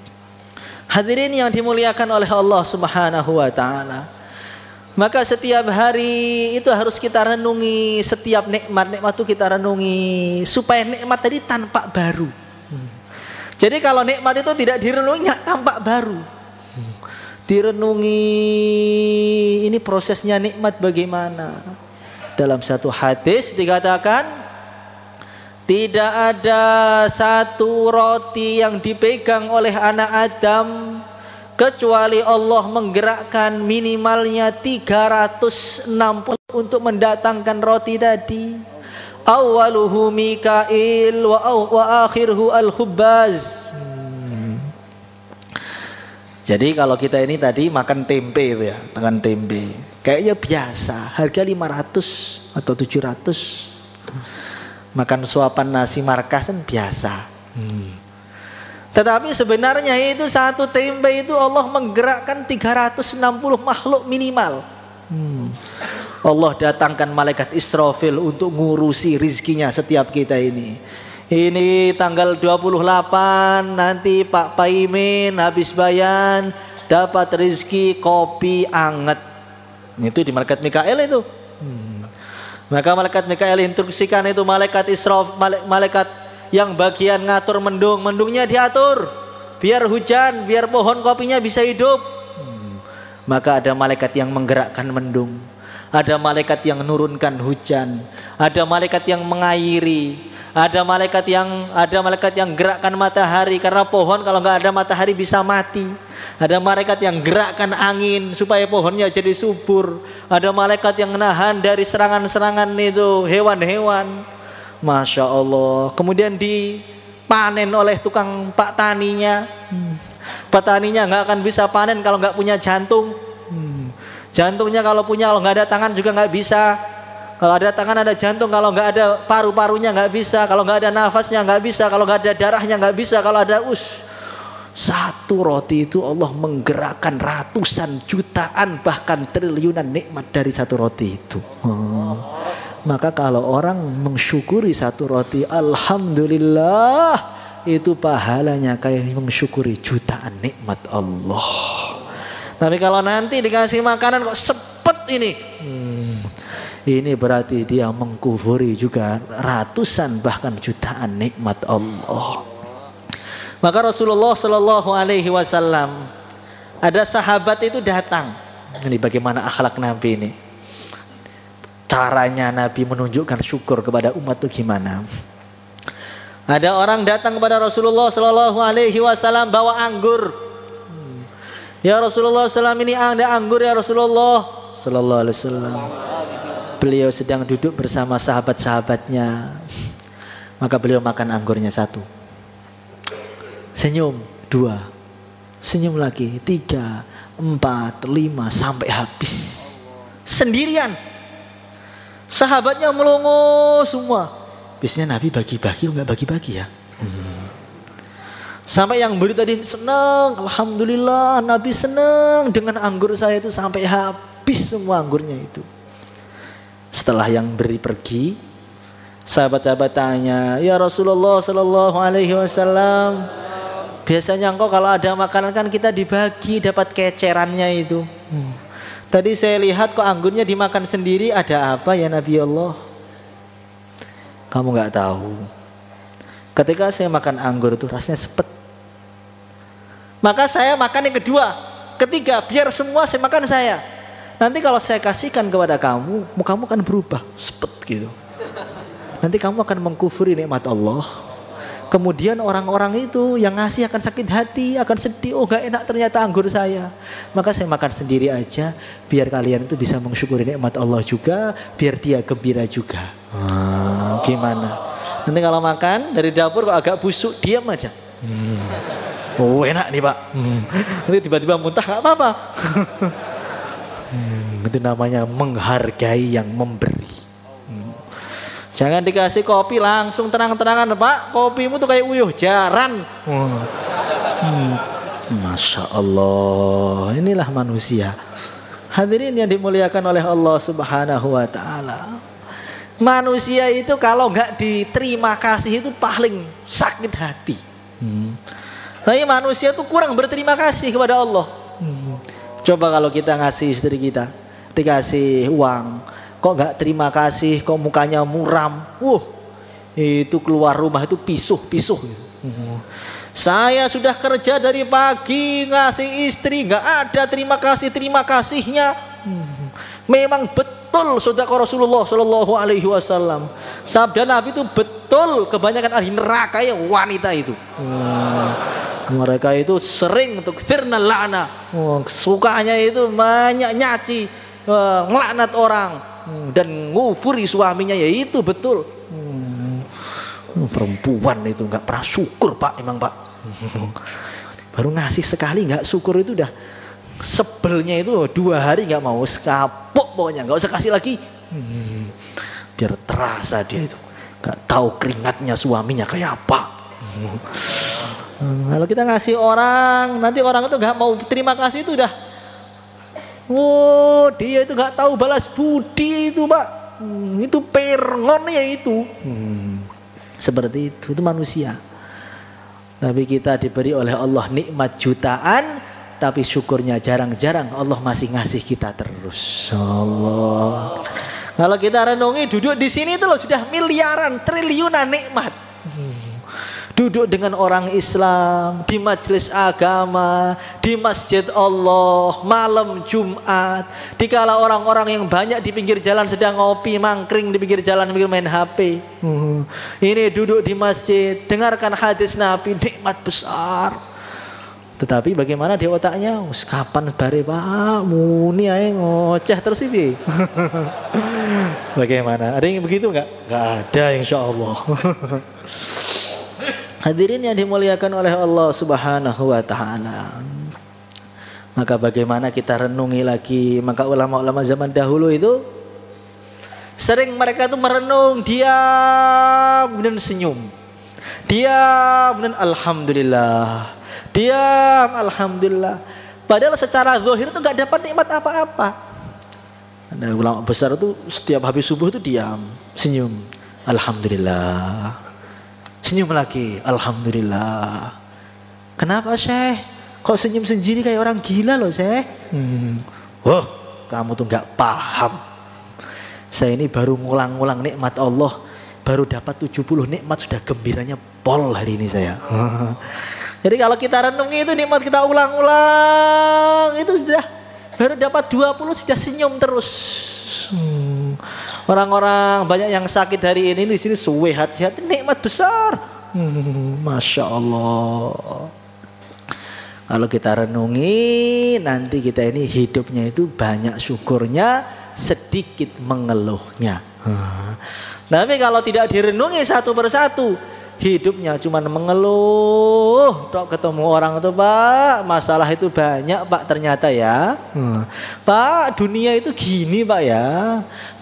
Hadirin yang dimuliakan oleh Allah Subhanahu wa taala. Maka setiap hari itu harus kita renungi, setiap nikmat-nikmat itu kita renungi supaya nikmat tadi tampak baru. Jadi kalau nikmat itu tidak direnungi enggak tampak baru. Direnungi ini prosesnya nikmat bagaimana. Dalam satu hadis dikatakan tidak ada satu roti yang dipegang oleh anak Adam kecuali Allah menggerakkan minimalnya 360 untuk mendatangkan roti tadi. Awaluhu Mikail wa akhiruhu al-Khubbaz. Jadi kalau kita ini tadi makan tempe itu ya, makan tempe. Kayaknya biasa, harga 500 atau 700. Makan suapan nasi markas kan biasa. Tetapi sebenarnya itu satu tempe itu Allah menggerakkan 360 makhluk minimal. Allah datangkan malaikat Israfil untuk ngurusi rizkinya setiap kita ini. Ini tanggal 28 nanti Pak Paimin habis bayan dapat rizki kopi anget. Itu di malaikat Mikael itu. Maka malaikat Mikael instruksikan itu malaikat Israf, malaikat yang bagian ngatur mendungnya diatur biar hujan, biar pohon kopinya bisa hidup. Maka ada malaikat yang menggerakkan mendung, ada malaikat yang menurunkan hujan, ada malaikat yang mengairi, ada malaikat yang gerakkan matahari karena pohon kalau nggak ada matahari bisa mati. Ada malaikat yang gerakkan angin supaya pohonnya jadi subur. Ada malaikat yang menahan dari serangan-serangan itu hewan-hewan. Masya Allah. Kemudian dipanen oleh tukang pak taninya. Pak taninya nggak akan bisa panen kalau nggak punya jantung. Jantungnya kalau punya, kalau nggak ada tangan juga nggak bisa. Kalau ada tangan ada jantung, kalau nggak ada paru-parunya nggak bisa, kalau nggak ada nafasnya nggak bisa, kalau nggak ada darahnya nggak bisa, kalau ada satu roti itu Allah menggerakkan ratusan jutaan bahkan triliunan nikmat dari satu roti itu. Maka kalau orang mensyukuri satu roti, alhamdulillah, itu pahalanya kayak mensyukuri jutaan nikmat Allah. Tapi kalau nanti dikasih makanan kok sepet ini berarti dia mengkufuri juga ratusan bahkan jutaan nikmat Allah. Maka Rasulullah Shallallahu Alaihi Wasallam, ada sahabat itu datang. Ini bagaimana akhlak Nabi ini. Caranya Nabi menunjukkan syukur kepada umat itu gimana. Ada orang datang kepada Rasulullah Shallallahu Alaihi Wasallam bawa anggur. Ya Rasulullah SAW, ini ada anggur ya Rasulullah Sallallahu Alaihi Wasallam. Beliau sedang duduk bersama sahabat-sahabatnya. Maka beliau makan anggurnya satu. Senyum, dua. Senyum lagi, tiga, empat, lima, sampai habis. Sendirian. Sahabatnya melongo semua. Biasanya Nabi bagi-bagi, enggak bagi-bagi ya. Sampai yang beli tadi senang, alhamdulillah Nabi senang dengan anggur saya itu sampai habis semua anggurnya itu. Setelah yang beri pergi, sahabat-sahabat tanya, ya Rasulullah Sallallahu Alaihi Wasallam, biasanya engkau kalau ada makanan kan kita dibagi dapat kecerannya itu. Tadi saya lihat kok anggurnya dimakan sendiri, ada apa ya Nabi Allah? Kamu nggak tahu. Ketika saya makan anggur itu rasanya sepet. Maka saya makan yang kedua, ketiga, biar semua saya makan saya. Nanti kalau saya kasihkan kepada kamu, kamu akan berubah, sepet gitu. Nanti kamu akan mengkufuri nikmat Allah. Kemudian orang-orang itu yang ngasih akan sakit hati, akan sedih. Oh gak enak ternyata anggur saya. Maka saya makan sendiri aja, biar kalian itu bisa mensyukuri nikmat Allah juga, biar dia gembira juga. Gimana? Nanti kalau makan dari dapur kok agak busuk, diam aja. Oh enak nih Pak. Nanti tiba-tiba muntah gak apa-apa. Itu namanya menghargai yang memberi. Jangan dikasih kopi langsung terang-terangan, Pak. Kopimu tuh kayak uyuh jaran. Masya Allah. Inilah manusia. Hadirin yang dimuliakan oleh Allah Subhanahu Wa Taala. Manusia itu kalau nggak diterima kasih itu paling sakit hati. Tapi manusia itu kurang berterima kasih kepada Allah. Coba kalau kita ngasih istri kita, dikasih uang, kok nggak terima kasih, kok mukanya muram, itu keluar rumah itu pisuh. Saya sudah kerja dari pagi ngasih istri, nggak ada terima kasihnya. Memang betul sedekah Rasulullah Shallallahu Alaihi Wasallam. Sabda Nabi itu betul, kebanyakan ahli neraka ya wanita itu. Mereka itu sering untuk firna la'na, sukanya itu banyak nyaci, ngelaknat orang dan ngufuri suaminya, ya itu betul. Perempuan itu nggak pernah syukur Pak, emang Pak. Baru ngasih sekali nggak syukur itu udah sebelnya itu 2 hari nggak mau, kapok pokoknya, nggak usah kasih lagi. Biar terasa dia itu nggak tahu keringatnya suaminya kayak apa. Kalau kita ngasih orang, nanti orang itu nggak mau terima kasih itu udah, dia itu nggak tahu balas budi itu Pak. Itu perongonnya itu. Seperti itu manusia. Tapi kita diberi oleh Allah nikmat jutaan, tapi syukurnya jarang-jarang. Allah masih ngasih kita terus. Allah. Kalau kita renungi, duduk di sini itu loh sudah miliaran, triliunan nikmat. Duduk dengan orang Islam di majelis agama, di masjid Allah, malam Jumat, dikala orang-orang yang banyak di pinggir jalan sedang ngopi, mangkring di pinggir jalan, main HP. Ini duduk di masjid, dengarkan hadis Nabi, nikmat besar. Tetapi bagaimana di otaknya? Kapan bare Pak? Muni ae ngoceh terus iki. Bagaimana? Ada yang begitu enggak? Enggak ada insyaallah. Hadirin yang dimuliakan oleh Allah Subhanahu Wa Taala. Maka bagaimana kita renungi lagi? Maka ulama-ulama zaman dahulu itu Sering mereka itu merenung, diam dan senyum. Diam dan alhamdulillah. Diam alhamdulillah. Padahal secara zahir itu enggak dapat nikmat apa-apa. Ada ulama besar itu setiap habis subuh itu diam, senyum. Alhamdulillah. Senyum lagi, alhamdulillah. Kenapa, Syekh? Kok senyum sendiri kayak orang gila loh, Syekh? Wah, kamu tuh enggak paham. Saya ini baru ngulang-ngulang nikmat Allah, baru dapat 70 nikmat sudah gembiranya pol hari ini saya. Jadi kalau kita renungi itu nikmat kita ulang-ulang, itu sudah baru dapat 20 sudah senyum terus. Orang-orang banyak yang sakit hari ini di sini sehat-sehat, nikmat besar. Masya Allah. Kalau kita renungi, nanti kita ini hidupnya itu banyak syukurnya, sedikit mengeluhnya. Tapi kalau tidak direnungi satu persatu, hidupnya cuma mengeluh. Tok ketemu orang itu, Pak, masalah itu banyak, Pak, ternyata ya. Pak, dunia itu gini, Pak ya.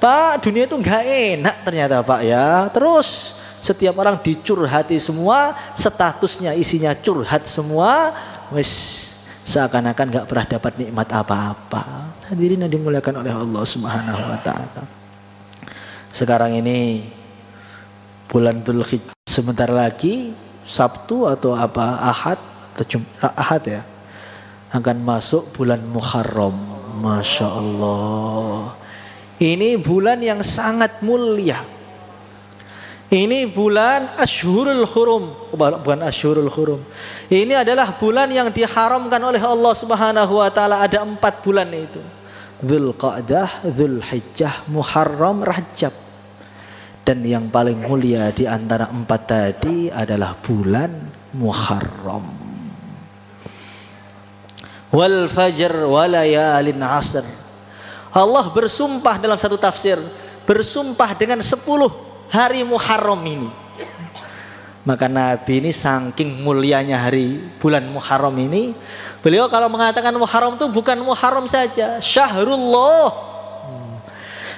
Pak, dunia itu nggak enak ternyata, Pak ya. Terus setiap orang dicurhati semua, statusnya isinya curhat semua. Wis seakan-akan nggak pernah dapat nikmat apa-apa. Hadirin yang dimuliakan oleh Allah Subhanahu wa taala. Sekarang ini bulan Dzulhijjah, sebentar lagi Sabtu atau apa, Ahad ya, akan masuk bulan Muharram. Masya Allah. Ini bulan yang sangat mulia. Ini bulan Ashhurul Hurum, bukan Ashhurul Hurum. Ini adalah bulan yang diharamkan oleh Allah Subhanahu wa taala. Ada 4 bulan itu. Dzulqa'dah, Dzulhijjah, Muharram, Rajab. Dan yang paling mulia di antara 4 tadi adalah bulan Muharram. Wal fajr wa layalin asr. Allah bersumpah dalam satu tafsir, bersumpah dengan 10 hari Muharram ini. Maka Nabi ini saking mulianya hari bulan Muharram ini, beliau kalau mengatakan Muharram itu bukan Muharram saja, Syahrullah.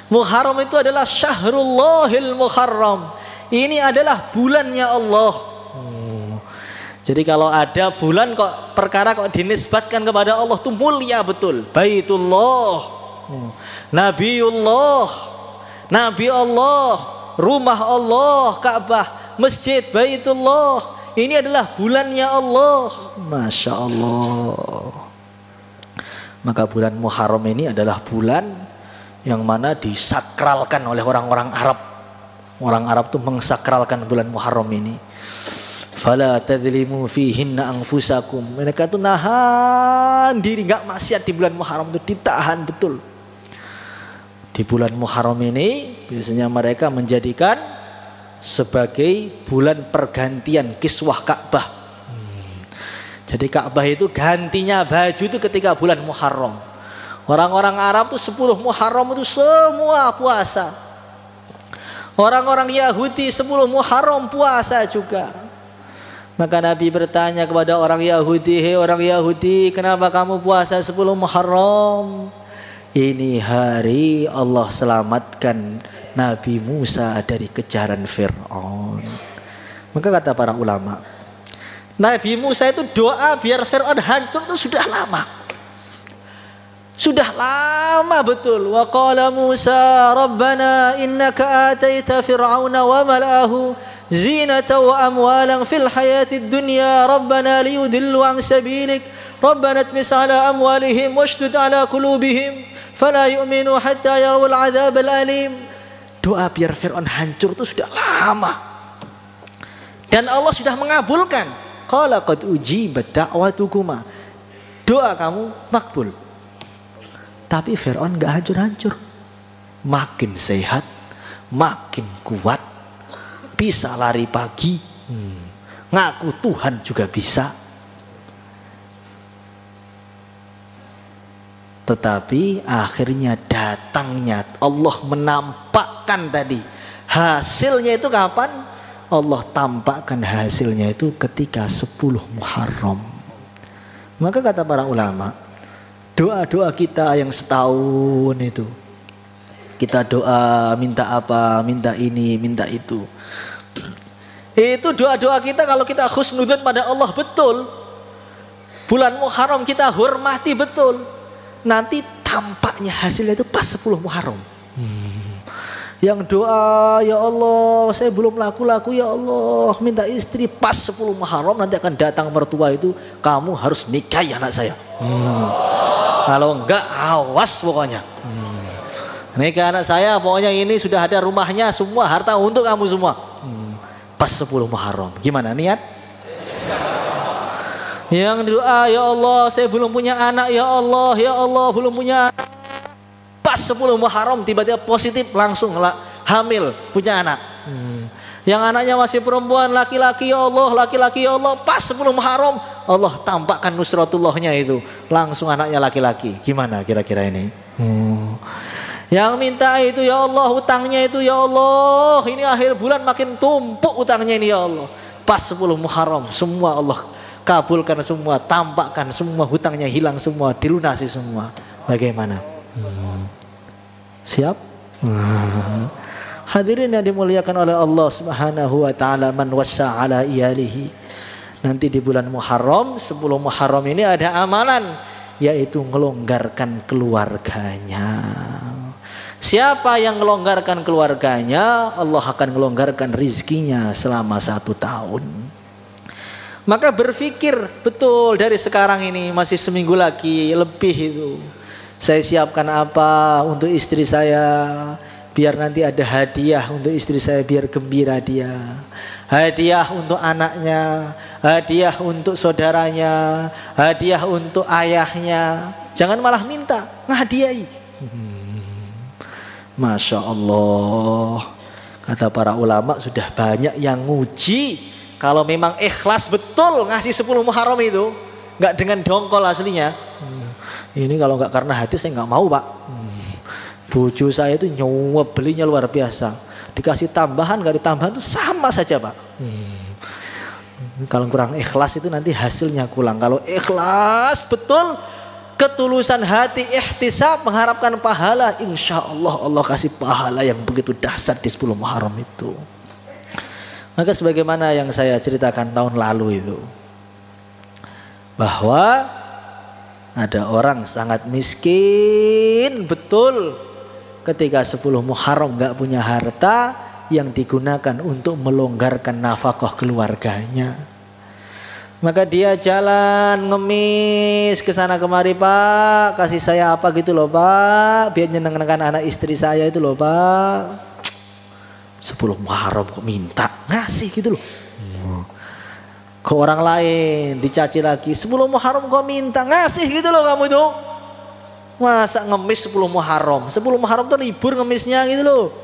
Muharram itu adalah Syahrullahil Muharram. Ini adalah bulannya Allah. Jadi kalau ada bulan kok perkara kok dinisbatkan kepada Allah itu mulia betul. Baitullah, Nabiullah, Nabi Allah, rumah Allah, Ka'bah, masjid, Baitullah. Ini adalah bulannya Allah. Masya Allah. Maka bulan Muharram ini adalah bulan yang mana disakralkan oleh orang-orang Arab. Orang Arab itu mengsakralkan bulan Muharram ini. Fala tadzlimu fihinna anfusakum. Mereka itu nahan diri, enggak maksiat di bulan Muharram itu, ditahan betul. Di bulan Muharram ini biasanya mereka menjadikan sebagai bulan pergantian kiswah Ka'bah. Jadi Ka'bah itu gantinya baju itu ketika bulan Muharram. Orang-orang Arab itu 10 Muharram itu semua puasa. Orang-orang Yahudi 10 Muharram puasa juga. Maka Nabi bertanya kepada orang Yahudi, "Hei orang Yahudi, kenapa kamu puasa 10 Muharram?" Ini hari Allah selamatkan Nabi Musa dari kejaran Fir'aun. Maka kata para ulama, Nabi Musa itu doa biar Fir'aun hancur itu sudah lama. Sudah lama betul. Wa qala Musa Rabbana innaka ataita fir'auna wa mala'ahu zinata wa amwalan fil hayatid dunya Rabbana liyudillu an sabilik Rabbana tmis ala amwalihim washdud ala qulubihim fala yu'minu hatta yarawul adzab al-alim. Doa biar Fir'aun hancur itu sudah lama. Dan Allah sudah mengabulkan. Qala qad ujibat da'watukuma. Doa kamu makbul. Tapi Fir'aun gak hancur-hancur. Makin sehat, makin kuat, bisa lari pagi, ngaku Tuhan juga bisa. Tetapi akhirnya datangnya Allah menampakkan tadi. Hasilnya itu kapan? Allah tampakkan hasilnya itu ketika 10 Muharram. Maka kata para ulama, doa-doa kita yang setahun itu Kita doa, minta apa, minta ini, minta itu. Itu doa-doa kita kalau kita husnudzon pada Allah betul. Bulan Muharram kita hormati betul. Nanti tampaknya hasilnya itu pas 10 Muharram. Yang doa, ya Allah saya belum laku-laku ya Allah, minta istri, pas 10 Muharram nanti akan datang mertua itu, kamu harus nikahi anak saya. Kalau enggak awas pokoknya. Nikah anak saya pokoknya ini sudah ada rumahnya semua, harta untuk kamu semua. Pas 10 Muharram. Gimana niat? Yang doa, ya Allah saya belum punya anak, ya Allah belum punya anak. Pas 10 Muharram tiba-tiba positif langsung hamil punya anak. Yang anaknya masih perempuan, laki-laki ya Allah, pas 10 Muharram Allah tampakkan nusratullahnya itu, langsung anaknya laki-laki. Gimana kira-kira ini? Yang minta itu ya Allah, hutangnya itu ya Allah, ini akhir bulan makin tumpuk hutangnya ini ya Allah. Pas 10 Muharram semua Allah kabulkan semua, tampakkan semua hutangnya hilang semua, dilunasi semua. Bagaimana? Siap? Hadirin yang dimuliakan oleh Allah Subhanahu wa taala, man wassa ala iyalihi. Nanti di bulan Muharram, 10 Muharram ini ada amalan, yaitu melonggarkan keluarganya. Siapa yang melonggarkan keluarganya, Allah akan melonggarkan rizkinya selama 1 tahun. Maka berpikir betul dari sekarang ini, masih seminggu lagi lebih itu. Saya siapkan apa untuk istri saya, biar nanti ada hadiah untuk istri saya, biar gembira dia. Hadiah untuk anaknya, hadiah untuk saudaranya, hadiah untuk ayahnya. Jangan malah minta, ngahadiahi. Masya Allah. Kata para ulama sudah banyak yang nguji kalau memang ikhlas betul ngasih 10 Muharram itu, nggak dengan dongkol aslinya. Ini kalau nggak karena hati saya nggak mau pak. Bojo saya itu nyuap belinya luar biasa. Dikasih tambahan nggak ditambahan itu sama saja pak. Kalau kurang ikhlas itu nanti hasilnya kurang. Kalau ikhlas betul, ketulusan hati, ihtisab, mengharapkan pahala, insya Allah Allah kasih pahala yang begitu dahsyat di 10 Muharram itu. Maka sebagaimana yang saya ceritakan tahun lalu itu, bahwa ada orang sangat miskin betul, ketika 10 Muharram gak punya harta yang digunakan untuk melonggarkan nafkah keluarganya. Maka dia jalan ngemis ke sana kemari, Pak, kasih saya apa gitu loh Pak, biar nyenengkan anak istri saya itu loh Pak. 10 Muharram kok minta ngasih gitu loh. Ke orang lain dicaci lagi, 10 Muharram kok minta ngasih gitu loh kamu itu. Masa ngemis 10 Muharram? 10 Muharram tuh libur ngemisnya gitu loh.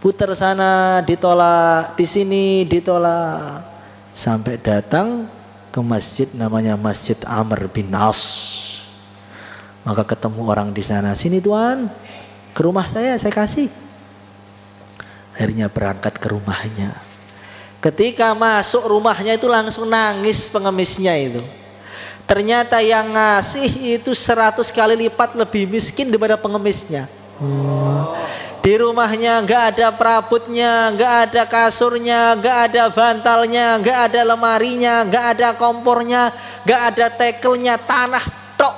Putar sana ditolak, di sini ditolak, sampai datang ke masjid namanya Masjid Amr bin As. Maka ketemu orang di sana, sini tuan, ke rumah saya kasih. Akhirnya berangkat ke rumahnya. Ketika masuk rumahnya itu langsung nangis pengemisnya itu. Ternyata yang ngasih itu 100 kali lipat lebih miskin daripada pengemisnya. Di rumahnya nggak ada perabotnya, nggak ada kasurnya, nggak ada bantalnya, nggak ada lemarinya, nggak ada kompornya, nggak ada tekelnya, tanah tok.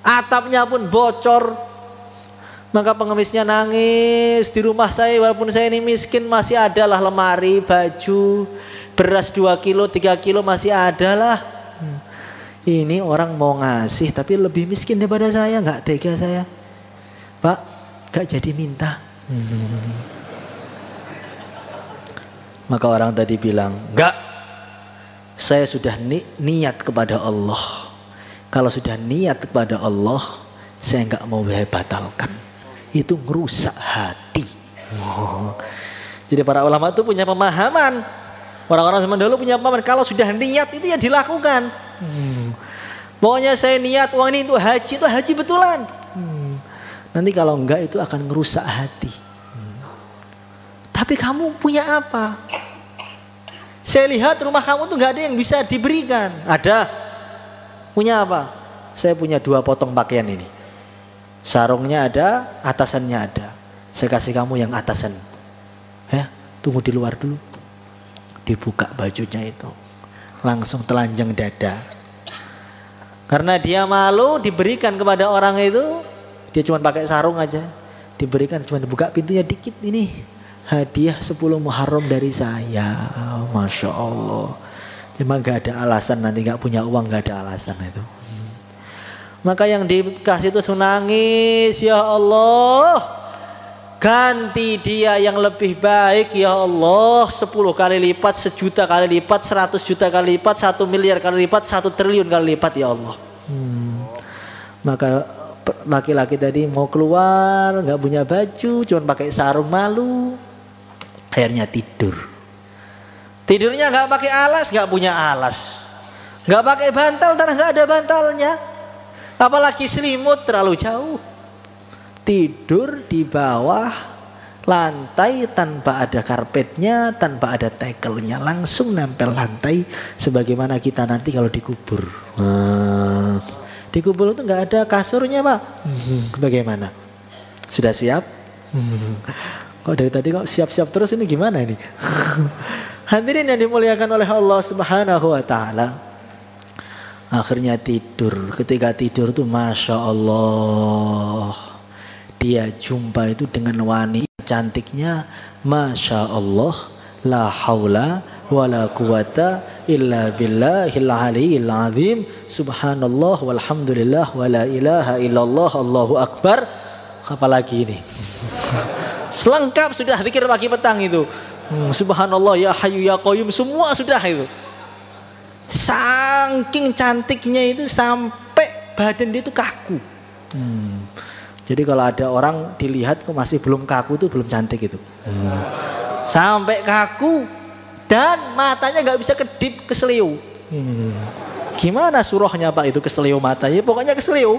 Atapnya pun bocor. Maka pengemisnya nangis, di rumah saya walaupun saya ini miskin masih ada lah lemari, baju, beras 2 kilo, 3 kilo masih ada lah. Ini orang mau ngasih tapi lebih miskin daripada saya, nggak tega saya. Pak, gak jadi minta. Maka orang tadi bilang, enggak, saya sudah niat kepada Allah. Kalau sudah niat kepada Allah, saya enggak mau batalkan. Itu merusak hati. Jadi para ulama itu punya pemahaman. Orang-orang zaman dulu punya pemahaman, kalau sudah niat itu ya dilakukan. Pokoknya saya niat, uang ini untuk haji, itu haji betulan. Nanti kalau enggak itu akan merusak hati. Tapi kamu punya apa? Saya lihat rumah kamu tuh nggak ada yang bisa diberikan. Ada. Punya apa? Saya punya 2 potong pakaian ini. Sarungnya ada, atasannya ada. Saya kasih kamu yang atasan. Ya, tunggu di luar dulu. Dibuka bajunya itu. Langsung telanjang dada. Karena dia malu diberikan kepada orang itu, dia cuma pakai sarung aja. Diberikan cuma dibuka pintunya dikit, ini hadiah 10 Muharram dari saya. Masya Allah. Cuma gak ada alasan, nanti gak punya uang gak ada alasan itu. Maka yang dikasih itu nangis, ya Allah, ganti dia yang lebih baik ya Allah, 10 kali lipat, 1 juta kali lipat, 100 juta kali lipat, 1 miliar kali lipat, 1 triliun kali lipat ya Allah. Maka laki-laki tadi mau keluar, gak punya baju, cuma pakai sarung, malu. Akhirnya tidur. Tidurnya gak pakai alas, gak punya alas. Gak pakai bantal, tanah gak ada bantalnya. Apalagi selimut, terlalu jauh. Tidur di bawah lantai tanpa ada karpetnya, tanpa ada tekelnya, langsung nempel lantai. Sebagaimana kita nanti kalau dikubur. Dikubur itu nggak ada kasurnya Pak. Bagaimana? Sudah siap? Kok dari tadi kok siap-siap terus, ini gimana ini? Hadirin yang dimuliakan oleh Allah Subhanahu wa Ta'ala. Akhirnya tidur. Ketika tidur tuh Masya Allah, dia jumpa itu dengan wanita cantiknya. Masya Allah, la haula wa la quwata illa billahil aliyyil azim. Subhanallah walhamdulillah wa la ilaha illallah, Allahu akbar. Apalagi ini? Selengkap sudah pikir pagi petang itu. Subhanallah ya hayyu ya qayyum, semua sudah itu. Saking cantiknya itu sampai badan dia itu kaku. Jadi kalau ada orang dilihat kok masih belum kaku itu belum cantik itu. Sampai kaku dan matanya nggak bisa kedip, keselio. Gimana surahnya Pak itu keselio matanya? Pokoknya keselio.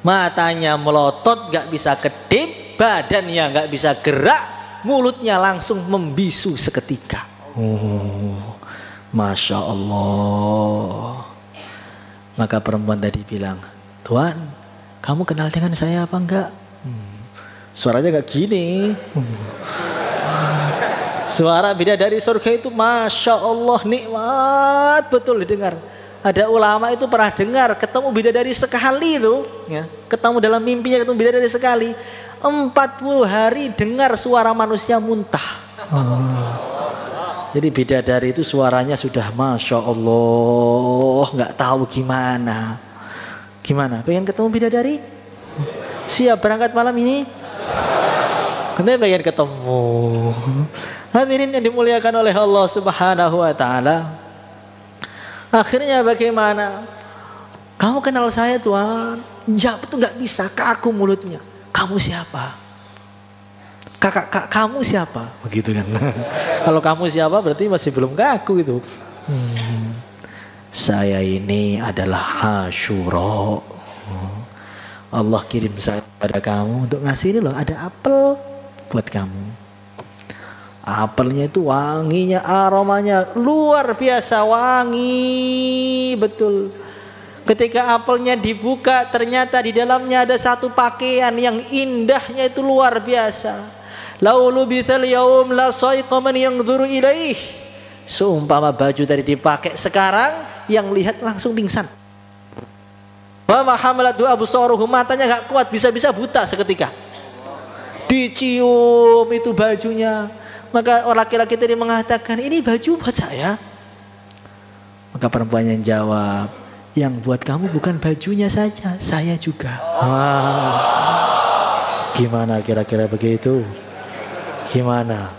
Matanya melotot, nggak bisa kedip, badannya nggak bisa gerak, mulutnya langsung membisu seketika. Masya Allah. Maka perempuan tadi bilang, Tuan, kamu kenal dengan saya apa enggak? Suaranya gak gini. Suara bidadari surga itu Masya Allah nikmat betul didengar. Ada ulama itu pernah dengar ketemu bidadari sekali itu, ya, ketemu dalam mimpinya ketemu bidadari sekali, 40 hari dengar suara manusia muntah. Jadi bidadari itu suaranya sudah Masya Allah, nggak tahu gimana. Gimana? Pengen ketemu bidadari? Siap berangkat malam ini? Katanya pengen ketemu. Hadirin yang dimuliakan oleh Allah Subhanahu wa Ta'ala. Akhirnya bagaimana? Kamu kenal saya Tuan? Jawab itu nggak bisa, kaku mulutnya. Kamu siapa? Kakak, kamu siapa? Begitu kan. Kalau kamu siapa berarti masih belum kaku itu. Saya ini adalah Asyura. Allah kirim saya pada kamu untuk ngasih ini loh, ada apel buat kamu. Apelnya itu wanginya, aromanya luar biasa wangi betul. Ketika apelnya dibuka, ternyata di dalamnya ada satu pakaian yang indahnya itu luar biasa. Laulu bithal yaum la saiqa man yanzuru ilaih. Seumpama baju tadi dipakai sekarang, yang lihat langsung pingsan. Wa mahamalatu absaruhum, matanya gak kuat, bisa-bisa buta seketika. Dicium itu bajunya. Maka orang laki-laki tadi mengatakan, ini baju buat saya. Maka perempuan yang jawab, yang buat kamu bukan bajunya saja, saya juga. Gimana kira-kira begitu? Gimana?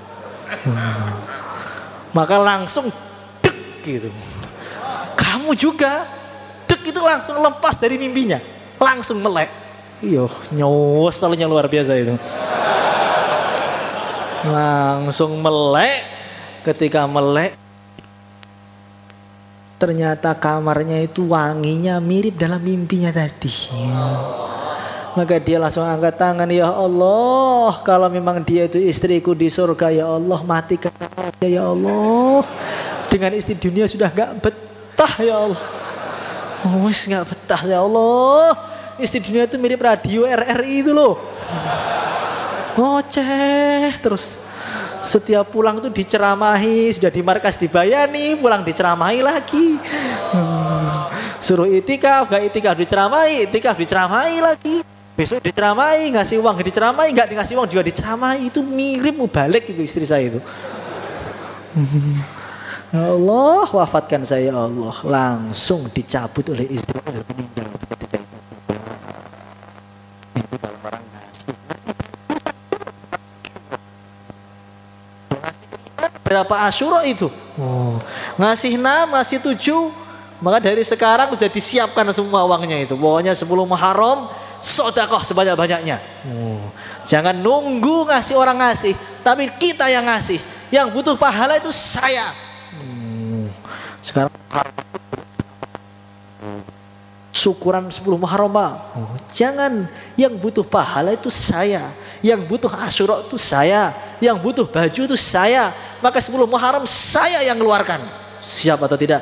Maka langsung dek gitu. Kamu juga dek, itu langsung lepas dari mimpinya, langsung melek. Iyo, nyoselnya luar biasa itu. Langsung melek. Ketika melek, ternyata kamarnya itu wanginya mirip dalam mimpinya tadi. Maka dia langsung angkat tangan, ya Allah, kalau memang dia itu istriku di surga, ya Allah, matikan dia, ya Allah. Dengan istri dunia sudah gak betah, ya Allah. Wis nggak betah ya Allah. Istri dunia itu mirip radio RRI itu loh. Ngoceh terus. Setiap pulang tuh diceramahi, sudah di markas dibayani, pulang diceramahi lagi. Suruh itikaf, gak itikaf diceramahi lagi. Besok diceramahi, ngasih uang diceramahi, gak dikasih uang juga diceramahi. Itu mirip mubalik itu istri saya itu. Ya Allah, wafatkan saya ya Allah. Langsung dicabut oleh Israel, meninggal ketika itu. Itu kalau orang ngasih. Berapa Asyura itu? Ngasih 6, ngasih 7. Maka dari sekarang sudah disiapkan semua uangnya itu. Pokoknya 10 Muharram sedekah sebanyak-banyaknya. Jangan nunggu ngasih orang ngasih, tapi kita yang ngasih. Yang butuh pahala itu saya. Sekarang syukuran 10 Muharram, Pak. Jangan, yang butuh pahala itu saya. Yang butuh Asyura itu saya. Yang butuh baju itu saya. Maka 10 Muharram saya yang keluarkan. Siap atau tidak?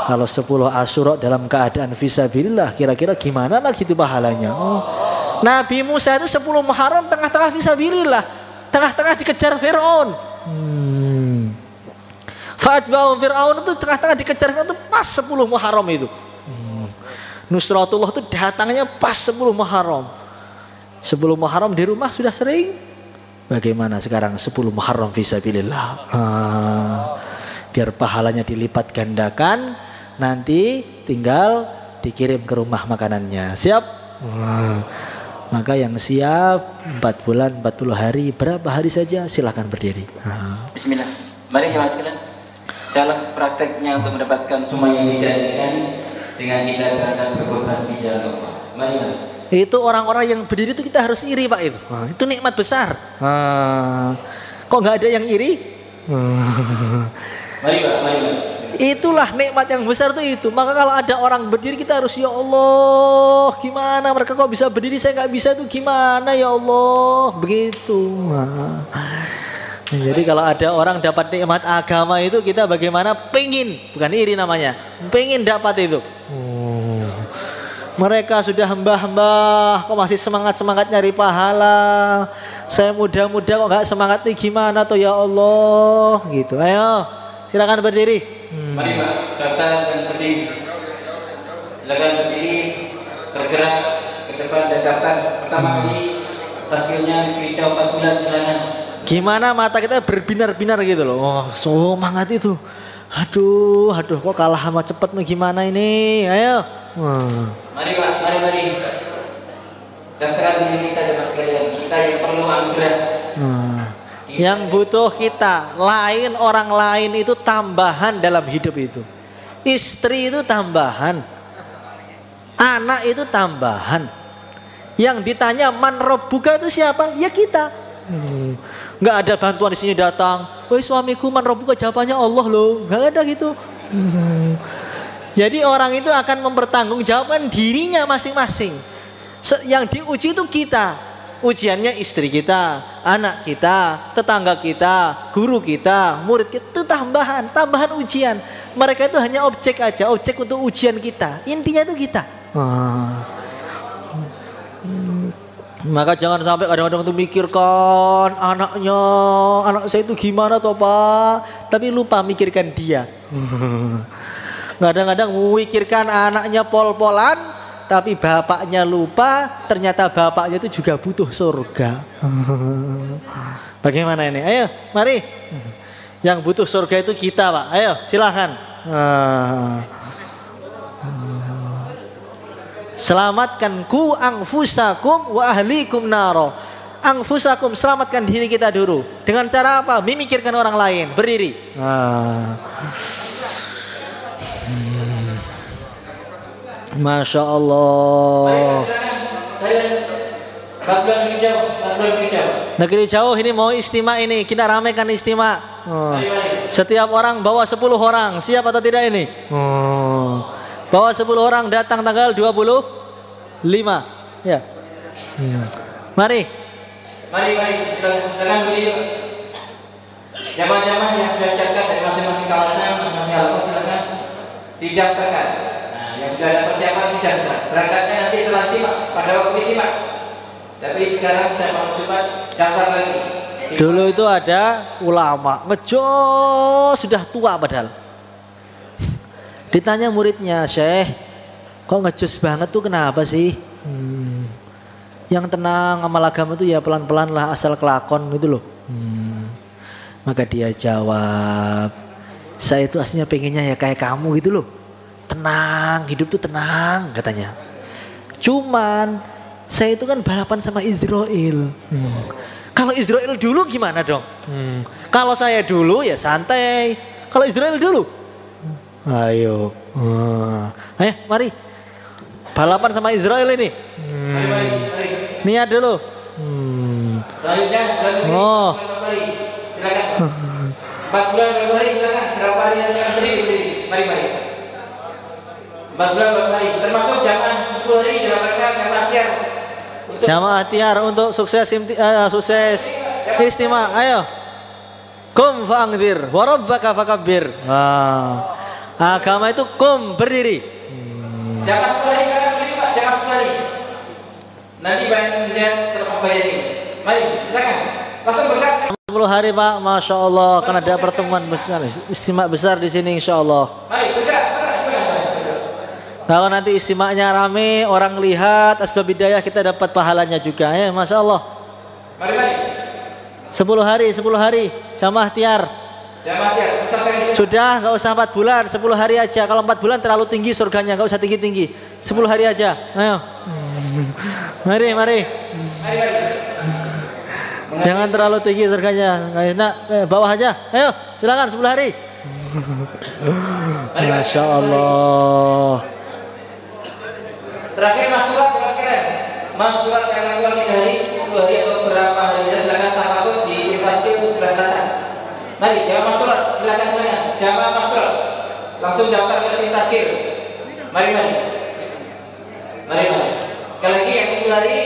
Kalau 10 Asyura dalam keadaan fisabilillah, kira-kira gimana lagi itu pahalanya? Nabi Musa itu 10 Muharram tengah-tengah fisabilillah, tengah-tengah dikejar Fir'aun. Fa'atba'u Fir'aun itu tengah-tengah dikejar Fir'aun itu pas 10 Muharram itu. Nusratullah itu datangnya pas 10 Muharram. 10 Muharram di rumah sudah sering. Bagaimana sekarang 10 Muharram fisabilillah? Biar pahalanya dilipat gandakan, nanti tinggal dikirim ke rumah makanannya. Siap? Maka yang siap 4 bulan 40 hari, berapa hari saja silahkan berdiri. Bismillah. Mari jemaah sekalian, insyaallah prakteknya untuk mendapatkan semua yang dijanjikan dengan kita berangkat berkorban di jalan Allah. Mari. Itu orang-orang yang berdiri itu kita harus iri, Pak, itu. Itu nikmat besar. Kok nggak ada yang iri? Mari Pak, mari Pak. Itulah nikmat yang besar itu. Maka kalau ada orang berdiri kita harus, ya Allah, gimana mereka kok bisa berdiri, saya nggak bisa, itu gimana ya Allah, begitu. Jadi kalau ada orang dapat nikmat agama itu, kita bagaimana pengen, bukan iri namanya, pengen dapat itu. Mereka sudah hamba-hamba, kok masih semangat-semangat nyari pahala. Saya muda-muda kok nggak semangat nih, gimana tuh ya Allah, gitu. Ayo, silakan berdiri. Mari Pak, daftar dan berdiri. Silakan berdiri, bergerak ke depan dan daftar. Pertama kali hasilnya hijau 4 bulan, silakan. Gimana mata kita berbinar-binar gitu loh. Oh, semangat itu. Aduh, kok kalah sama cepet nih, gimana ini? Ayo. Mari Pak, mari. Daftarkan diri kita jemaah sekalian. Kita yang perlu anugerah. Yang butuh kita, lain orang lain itu tambahan dalam hidup itu. Istri itu tambahan, anak itu tambahan. Yang ditanya man rabbuka itu siapa? Ya kita. Nggak ada bantuan di sini datang. Woi suamiku man rabbuka, jawabannya Allah loh. Nggak ada gitu. Jadi orang itu akan mempertanggungjawabkan dirinya masing-masing. Yang diuji itu kita. Ujiannya istri kita, anak kita, tetangga kita, guru kita, murid kita. Itu tambahan ujian. Mereka itu hanya objek aja, objek untuk ujian kita. Intinya itu kita. Maka jangan sampai kadang-kadang itu mikirkan anak saya itu gimana toh Pak, tapi lupa mikirkan dia. Kadang-kadang memikirkan anaknya pol-polan, tapi bapaknya lupa, ternyata bapaknya itu juga butuh surga. Bagaimana ini? Ayo, mari. Yang butuh surga itu kita, Pak. Ayo, silakan. Selamatkan ku anfusakum wa ahlikum naro. Anfusakum, selamatkan diri kita dulu. Dengan cara apa? Memikirkan orang lain. Berdiri. Masya Allah. Negeri jauh ini mau istimewa ini. Kita ramaikan istimewa. Setiap orang bawa 10 orang. Siap atau tidak ini? Bawa 10 orang datang tanggal 25. Ya. Mari. Silakan berdiri. Jamaah-jamaah yang sudah siapkan dari masing-masing kawasan, masing-masing alamat, silakan. didaftarkan. Nah, yang sudah ada persiapan didaftar. Berangkatnya nanti setelah istimewa, pada waktu istimewa. Tapi sekarang sudah malam Jumat, daftar lagi. Dulu itu ada ulama ngejos sudah tua padahal. Ditanya muridnya, Syekh, kok ngejos banget tuh kenapa sih? Yang tenang amal agama itu ya pelan-pelan lah, asal kelakon gitu loh. Maka dia jawab, saya itu aslinya pengennya ya kayak kamu gitu loh. Tenang, hidup tuh tenang katanya. Cuman saya itu kan balapan sama Israel. Kalau Israel dulu gimana dong? Kalau saya dulu ya santai. Kalau Israel dulu, ayo, ayo mari balapan sama Israel ini. Mari. Niat dulu. Selanjutnya Oh. Silakan. 4 bulan berapa hari silakan. Berapa hari silakan berdiri. Mari. 4 bulan berapa hari. Termasuk jamaah 10 hari dalam rangka jamaah tiar. Jamaah tiar untuk sukses sukses istimewa. Ayo. Kum fa'angdir wa rabbaka fakabbir. Agama itu kum berdiri. Jamaah 10 hari silakan berdiri Pak. Jamaah 10 hari. Nanti bayar selepas bayar ini. Mari silakan. Langsung berkat. 10 hari Pak, Masya Allah. Kan ada pertemuan besar, istimewa besar di sini Insya Allah. Mari bergerak. Kalau nanti istimewanya rame, orang lihat asbab hidayah, kita dapat pahalanya juga ya, Masya Allah. Mari. 10 hari, jamaah tiar. Sudah, nggak usah 4 bulan, 10 hari aja. Kalau 4 bulan terlalu tinggi surganya, nggak usah tinggi-tinggi. 10 hari aja, ayo. Mari. Jangan terlalu tinggi surganya. Bawah aja. Ayo, silakan 10 hari. Masya Allah. Terakhir Mas Surat sekalian. Mas Surat yang keluar 3 hari, 10 hari atau berapa hari saja silakan takut di pasti sebelah selatan. Mari jamaah Mas Surat, silakan. Jamaah Mas Surat. Langsung daftar ke tim taskir. Mari. Sekali lagi yang 10 hari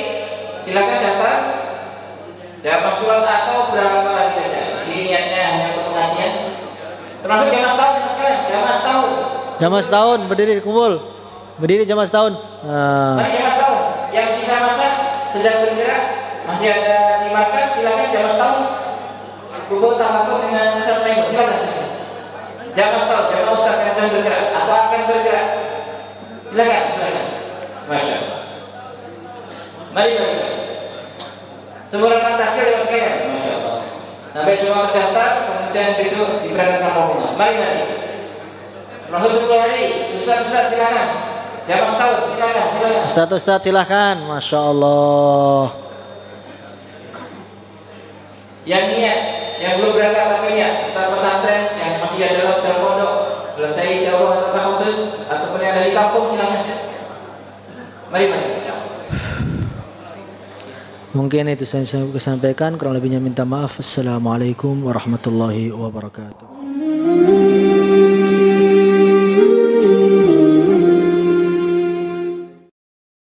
silakan daftar. Jamaah Surat atau berapa hari saja. Sini niatnya hanya untuk pengajian. Termasuk jamaah setahun sekalian. Jamaah setahun Berdiri kumpul. Berdiri jamaah setahun. Mari jamaah setahun. Yang sisa masa sedang bergerak, masih ada di markas, silakan jamaah setahun. Kumpul tahapun dengan Ustaz Maimon. Silakan. Jamaah setahun, jamaah Ustaz yang sedang bergerak atau akan bergerak. Silakan. Masya Allah. Mari. Semua rekan taskir yang sekalian. Masya Allah. Sampai semua terdaftar, kemudian besok diberangkatkan rombongan. Mari. Masuk 10 hari, Ustaz silakan. Jamaah setahun silakan. Ustaz silakan. Masya Allah. Yang niat, yang belum berangkat tapi niat, Ustaz pesantren yang masih ada dalam pondok, selesai daurah atau khusus ataupun yang ada di kampung silakan. Mari. Mungkin itu saya bisa sampaikan, kurang lebihnya minta maaf. Assalamualaikum warahmatullahi wabarakatuh.